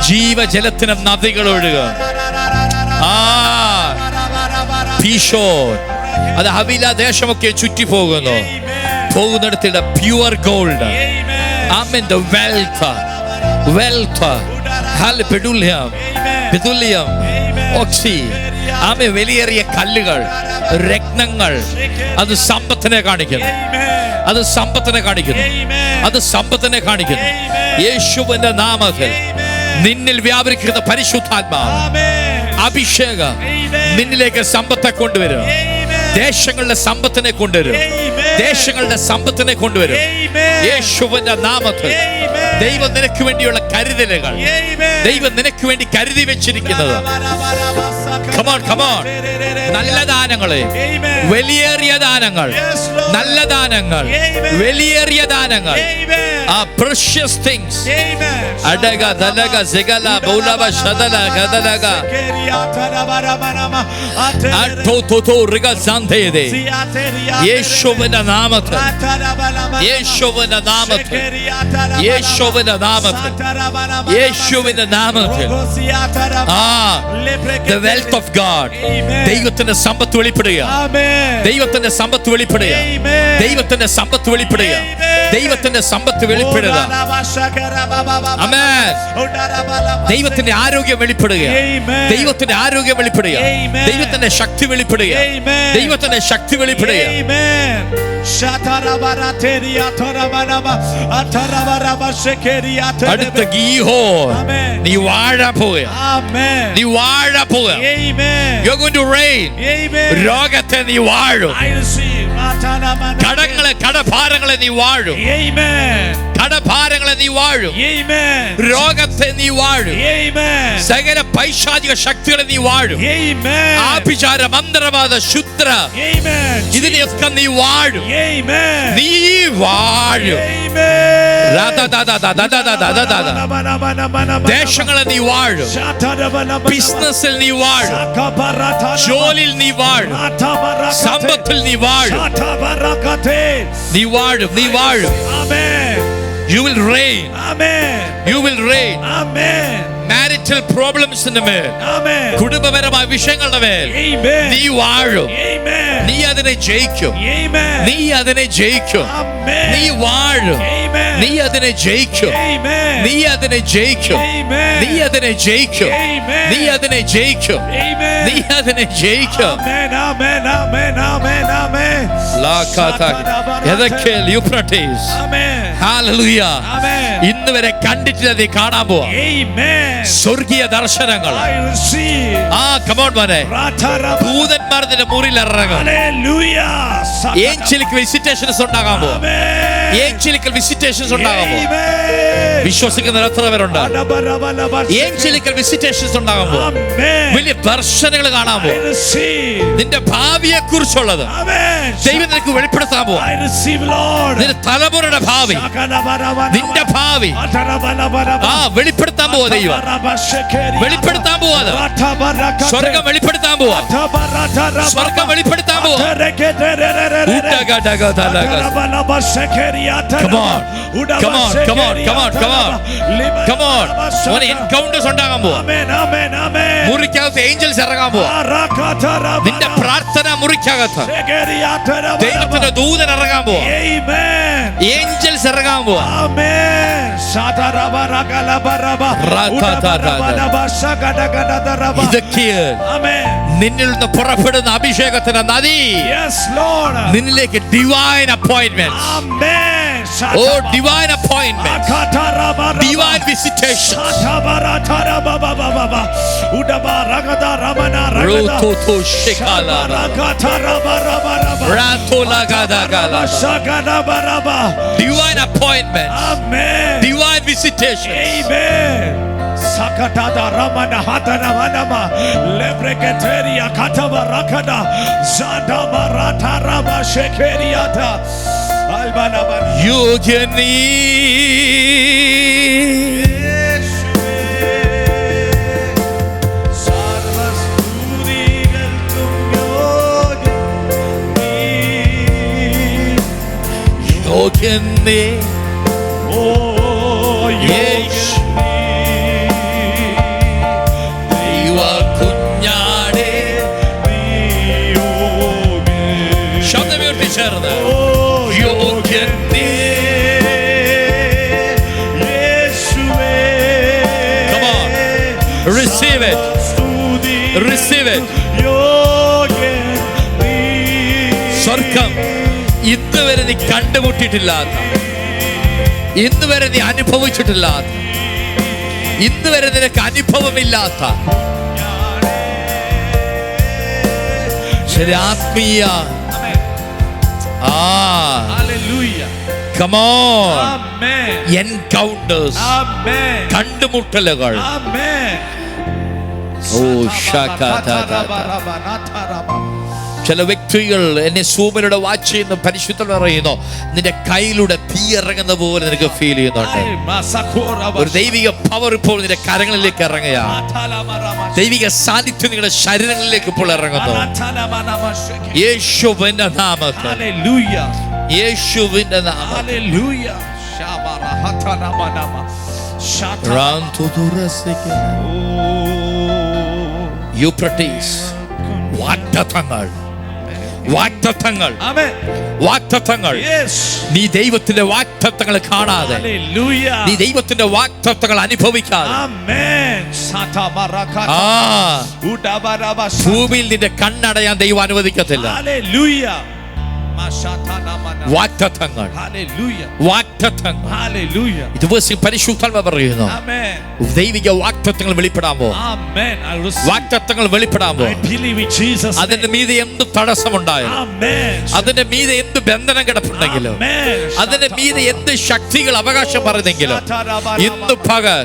ജീവജലത്തിന് നദികൾ ഒഴുകുക. അത് ഹവില ദേശമൊക്കെ ചുറ്റി പോകുന്നു. പോകുന്നിടത്തിടെ പ്യുവർ ഗോൾഡ്. ആമേൻ. ദ വെൽത്ത് ഓക്സി. ആമേ. വിലയേറിയ കല്ലുകൾ, രത്നങ്ങൾ, അത് സമ്പത്തിനെ കാണിക്കുന്നു. അത് സമ്പത്തിനെ കാണിക്കുന്നു. അത് സമ്പത്തിനെ കാണിക്കുന്നു. യേശുവിന്റെ നാമത്തിൽ നിന്നിൽ വ്യാപരിക്കുന്ന പരിശുദ്ധാത്മാവ് അഭിഷേകം നിന്നിലേക്ക് സമ്പത്തെ കൊണ്ടുവരും. ദേശങ്ങളുടെ സമ്പത്തിനെ കൊണ്ടുവരും. ദേശങ്ങളുടെ സമ്പത്തിനെ കൊണ്ടുവരും. യേശുവിന്റെ നാമത്തിൽ ദൈവം നിനക്ക് വേണ്ടിയുള്ള കരുതലുകൾ, ദൈവം നിനക്ക് വേണ്ടി കരുതി വെച്ചിരിക്കുന്നത്. നല്ല ദാനങ്ങളെ, വലിയേറിയ ദാനങ്ങൾ, നല്ല ദാനങ്ങൾ, വലിയേറിയ ദാനങ്ങൾ. precious things. Adaga dalaga zegala bolaba shadala gadalaga atoto riga zantede. യേശുവിന്റെ നാമത്തിൽ, യേശുവിന്റെ നാമത്തിൽ, യേശുവിന്റെ നാമത്തിൽ, യേശുവിന്റെ നാമത്തിൽ. The wealth of God. ദൈവത്തിന്റെ സമ്പത്ത് വെളിപ്പെടുക. ദൈവത്തിന്റെ സമ്പത്ത് വെളിപ്പെടുക. ദൈവത്തിന്റെ സമ്പത്ത് വെളിപ്പെടുക. ദൈവത്തിന്റെ സമ്പത്ത് വെളിപ്പെടുക. ആമേൻ. ദൈവത്തിന്റെ ആരോഗ്യം വെളിപ്പെടുക. ദൈവത്തിന്റെ ആരോഗ്യം വെളിപ്പെടുക. ദൈവത്തിന്റെ ശക്തി വെളിപ്പെടുക. ദൈവത്തിന്റെ ശക്തി വെളിപ്പെടുക. അടുത്ത ഗീഹോ നീ വാഴാൻ പോവുക. നീ വാഴാൻ പോവുക. You're going to reign. രോഗത്തെ നീ വാഴും. കടങ്ങളെ, കടഭാരങ്ങളെ നീ വാഴും. കടഭാരങ്ങളെ നീ വാഴും. രോഗത്തെ നീ വാഴും. സകല പൈശാചിക ശക്തികളെ നീ വാഴും. ആഭിചാര, മന്ത്രവാദ, ശുദ്ര, ഇതിനെയൊക്കെ നീ വാഴും. നീ വാഴും. ദേശങ്ങളെ നീ വാഴും. ബിസിനസ്സിൽ നീ വാഴും. ജോലിയിൽ നീ വാഴും. സമ്പത്തിൽ നീ വാഴും. നീ വാഴും. നീ വാഴും. You will reign. You will reign. Marital problems in the മേൽ, കുടുംബപരമായ വിഷയങ്ങളുടെ മേൽ നീ വാഴും. നീ അതിനെ ജയിക്കും. നീ അതിനെ ജയിക്കും. നീ വാഴും. നീ അതിനെ ജയിക്കും. നീ അതിനെ ജയിക്കും. നീ അതിനെ ജയിക്കും. നീ അതിനെ ജയിക്കും. നീ അതിനെ ജയിക്കും. ഇന്ന് വരെ കണ്ടിട്ടില്ല, നീ കാണാൻ പോവാ സ്വർഗീയ ദർശനങ്ങൾ. ദൂതന്മാർ നിന്റെ മുറിയിൽ ഇറങ്ങും. ഏഞ്ചലിക് വിസിറ്റേഷൻസ് ഉണ്ടാകാൻ പോവാ. ഏഞ്ചലിക്കൽ വിസിറ്റേഷൻസ് ഉണ്ടാകാൻ പോവാ. വിശ്വസിക്കുന്ന എത്ര പേരുണ്ട്? ഏഞ്ചലിക്കൽ വിസിറ്റേഷൻസ് ഉണ്ടാകാൻ പോവാ. വലിയ ദർശനങ്ങൾ കാണാൻ പോവാ. നിന്റെ ഭാവിയെ കുറിച്ചുള്ളത് ദൈവം നിനക്ക് വെളിപ്പെടുത്താൻ പോവാ. നിന്റെ തലമുറയുടെ ഭാവി, നിന്റെ ഭാവി വെളിപ്പെടുത്താൻ പോവാ. ദൈവം വെളിപ്പെടുത്താൻ പോവാ. സ്വർഗം വെളിപ്പെടുത്താൻ പോവാ. സ്വർഗം വെളിപ്പെടുത്താൻ പോവാ. എൻകൗണ്ടേഴ്സ് ഉണ്ടാകാൻ പോവാ. മുറിക്കകത്ത് ഏഞ്ചൽസ് ഇറങ്ങാൻ പോവാ. നിന്റെ പ്രാർത്ഥന മുറിക്കകത്ത് ദൈവത്തിന്റെ ദൂതൻ ഇറങ്ങാൻ പോവാ. ഏഞ്ചൽസ് ഇറങ്ങാൻ പോവാ. നിന്നിൽ നിന്ന് പുറപ്പെടുന്ന അഭിഷേകത്തിന്റെ നദി നിന്നിലേക്ക് divine appointment. Oh, divine appointment, divine visitation. Roto shekala, rato lagada gala. Divine appointment, divine visitation. Amen. Sakatada ramana hatana manama lebreketeria katava rakada zada barata rama shekeriata. You can need യോഗ്യൻ നീ Oh, യേശു ദൈവ കുഞ്ഞാടേ ശബ്ദമുയർത്തി ചേർന്ന് യോഗ്യൻ നീ Come on, receive it, receive it. സ്വർഗം ഇന്നുവരെ നീ കണ്ടുമുട്ടിയിട്ടില്ലാത്ത, ഇന്നുവരെ നീ അനുഭവിച്ചിട്ടില്ലാത്ത, ഇന്നുവരെ നിനക്ക് അനുഭവമില്ലാത്ത ചില ആത്മീയ come on, encounters, കണ്ടുമുട്ടലുകൾ. ഓ ചില വ്യക്തികൾ എന്നെ സൂമിലൂടെ വാച്ച് ചെയ്യുന്ന പരിശുദ്ധം പറയുന്നു, നിന്റെ കയ്യിലൂടെ തീ ഇറങ്ങുന്ന പോലെ നിനക്ക് ഫീൽ ചെയ്യുന്നുണ്ട്. ഒരു ദൈവിക പവർ ഇപ്പോൾ നിന്റെ കരങ്ങളിലേക്ക് ഇറങ്ങുക. ദൈവിക സാന്നിധ്യം നിങ്ങളുടെ ശരീരങ്ങളിലേക്ക് ഇപ്പോൾ ഇറങ്ങുന്നു. യേശുവിന്റെ നാമത്തിൽ, യേശുവിന്റെ നാമത്തിൽ. യൂഫ്രട്ടീസ് വാഗ്ദത്തങ്ങൾ, വാഗ്ദത്തങ്ങൾ, വാഗ്ദത്തങ്ങൾ. നീ ദൈവത്തിന്റെ വാഗ്ദത്തങ്ങൾ കാണാതെ, നീ ദൈവത്തിന്റെ വാഗ്ദത്തങ്ങൾ അനുഭവിക്കാതെ ഭൂമിയിൽ നിന്റെ കണ്ണടയാൻ ദൈവം അനുവദിക്കത്തില്ല. വാഗ്ദത്തങ്ങൾ, വാഗ്ദത്തങ്ങൾ. ദിവസം പരിശുദ്ധാത്മ പറയുന്നു, ദൈവിക വാഗ്ദത്തങ്ങൾ വെളിപ്പെടാൻ പോകും. വാഗ്ദത്തങ്ങൾ വെളിപ്പെടാൻ പോകും. അതിന്റെ മീതെ എന്ത് തടസ്സമുണ്ടായാലും, അതിന്റെ മീതെ എന്ത് ബന്ധനം കിടപ്പുണ്ടെങ്കിലും, അതിന്റെ മീതെ എന്ത് ശക്തികൾ അവകാശം പറയുന്നെങ്കിലും, ഇന്ന് പകൽ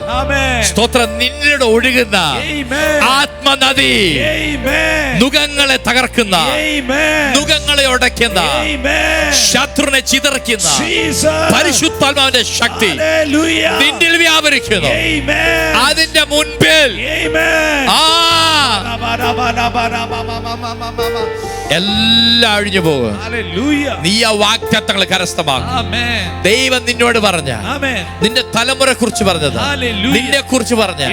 സ്തോത്രം നിന്നോട് ഒഴുകുന്ന ആത്മനദി നുകങ്ങളെ തകർക്കുന്ന, നുകങ്ങളെ ഉടയ്ക്കുന്ന, ശത്രുവിനെ ചിതറിക്കുന്ന പരിശുദ്ധാത്മാവിന്റെ ശക്തി നിന്നിൽ വ്യാപരിക്കുന്നു. അതിന്റെ മുൻപിൽ എല്ലാം അഴിഞ്ഞു പോകും. നീ ആ വാഗ്ദത്തങ്ങൾ കരസ്ഥമാക്കും. ദൈവം നിന്നോട് പറഞ്ഞ, നിന്റെ തലമുറയെ കുറിച്ച് പറഞ്ഞത്, നിന്നെ കുറിച്ച് പറഞ്ഞ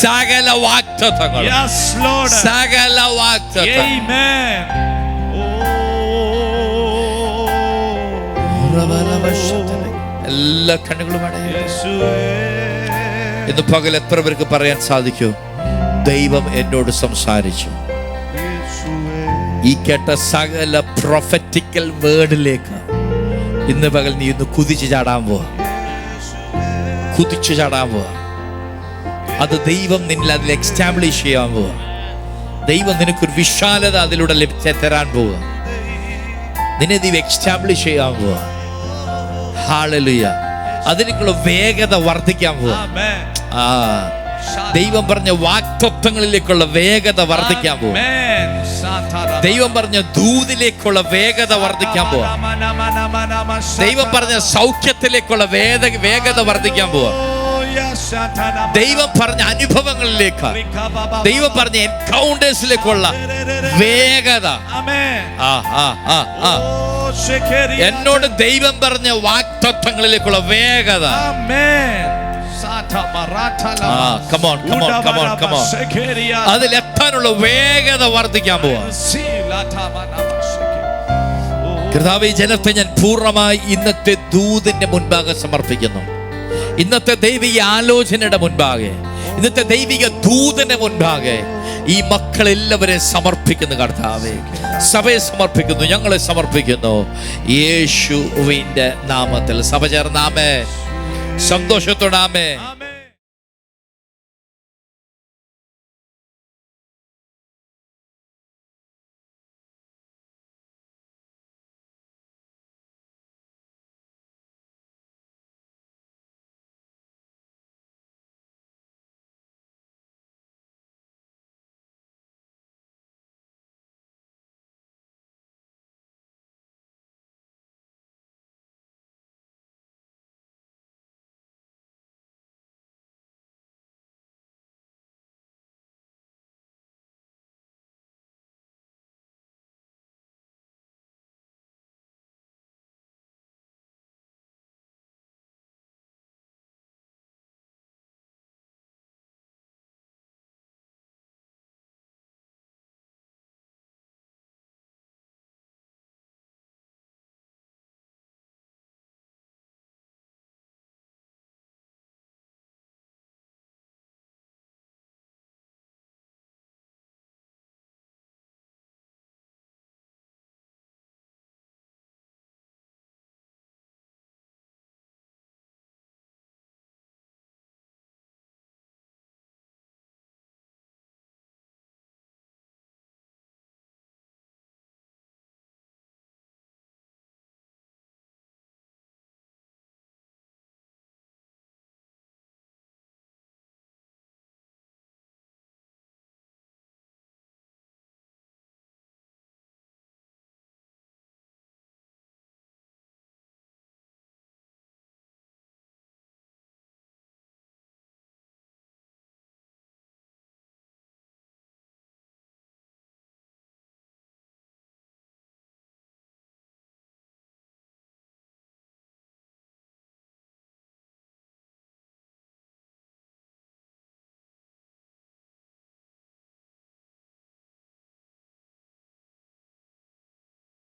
സകല വാഗ്ദത്തങ്ങൾ, സകല വാഗ്ദത്തങ്ങൾ എല്ലാ കണ്ണുകളും ഇന്ന് പകൽ എത്ര പേർക്ക് പറയാൻ സാധിക്കും, ദൈവം എന്നോട് സംസാരിച്ചു. ഈ കേട്ട സകല പ്രൊഫറ്റിക്കൽ വേർഡിലേക്ക് ഇന്ന് പകൽ നീ ഇന്ന് കുതിച്ചു ചാടാൻ പോവാ, കുതിച്ചു ചാടാൻ പോവാ. അത് ദൈവം നിന്നിൽ അതിൽ എക്സ്റ്റാബ്ലിഷ് ചെയ്യാൻ പോവാ. ദൈവം നിനക്കൊരു വിശാലത അതിലൂടെ തരാൻ പോവുക. നിന്നെ ദൈവം എക്സ്റ്റാബ്ലിഷ് ചെയ്യാൻ പോവാ. ഹല്ലേലൂയ. അതിനുള്ള വേഗത വർദ്ധിക്കാൻ പോവാ. ദൈവം പറഞ്ഞ വാഗ്ദത്തങ്ങളിലേക്കുള്ള വേഗത വർദ്ധിക്കാൻ പോവാ. ദൈവം പറഞ്ഞ ദൂതിലേക്കുള്ള വേഗത വർദ്ധിക്കാൻ പോവാ. ദൈവം പറഞ്ഞ സൗഖ്യത്തിലേക്കുള്ള വേഗത വർദ്ധിക്കാൻ പോവാ. ദൈവം പറഞ്ഞ അനുഭവങ്ങളിലേക്ക്, ദൈവം പറഞ്ഞ എൻകൗണ്ടേഴ്സിലേക്കുള്ള വേഗത. എന്നോട് ദൈവം പറഞ്ഞ വാഗ്ദത്തങ്ങളിലേക്കുള്ള വേഗത. അതിലെത്താനുള്ള വേഗത വർദ്ധിക്കാൻ പോവാ. കർത്താവേ, ജനത്തെ ഞാൻ പൂർണ്ണമായി ഇന്നത്തെ ദൂതിന്റെ മുൻപാകെ സമർപ്പിക്കുന്നു. ഇന്നത്തെ ദൈവിക ആലോചനയുടെ മുൻപാകെ, ഇന്നത്തെ ദൈവിക ദൂതന്റെ മുൻപാകെ ഈ മക്കളെല്ലാവരെ സമർപ്പിക്കുന്നു. കർത്താവേ, സഭയെ സമർപ്പിക്കുന്നു, ഞങ്ങളെ സമർപ്പിക്കുന്നു യേശുവിന്റെ നാമത്തിൽ. സഭ ചേർന്നാമേ, സന്തോഷത്തോടാമേ.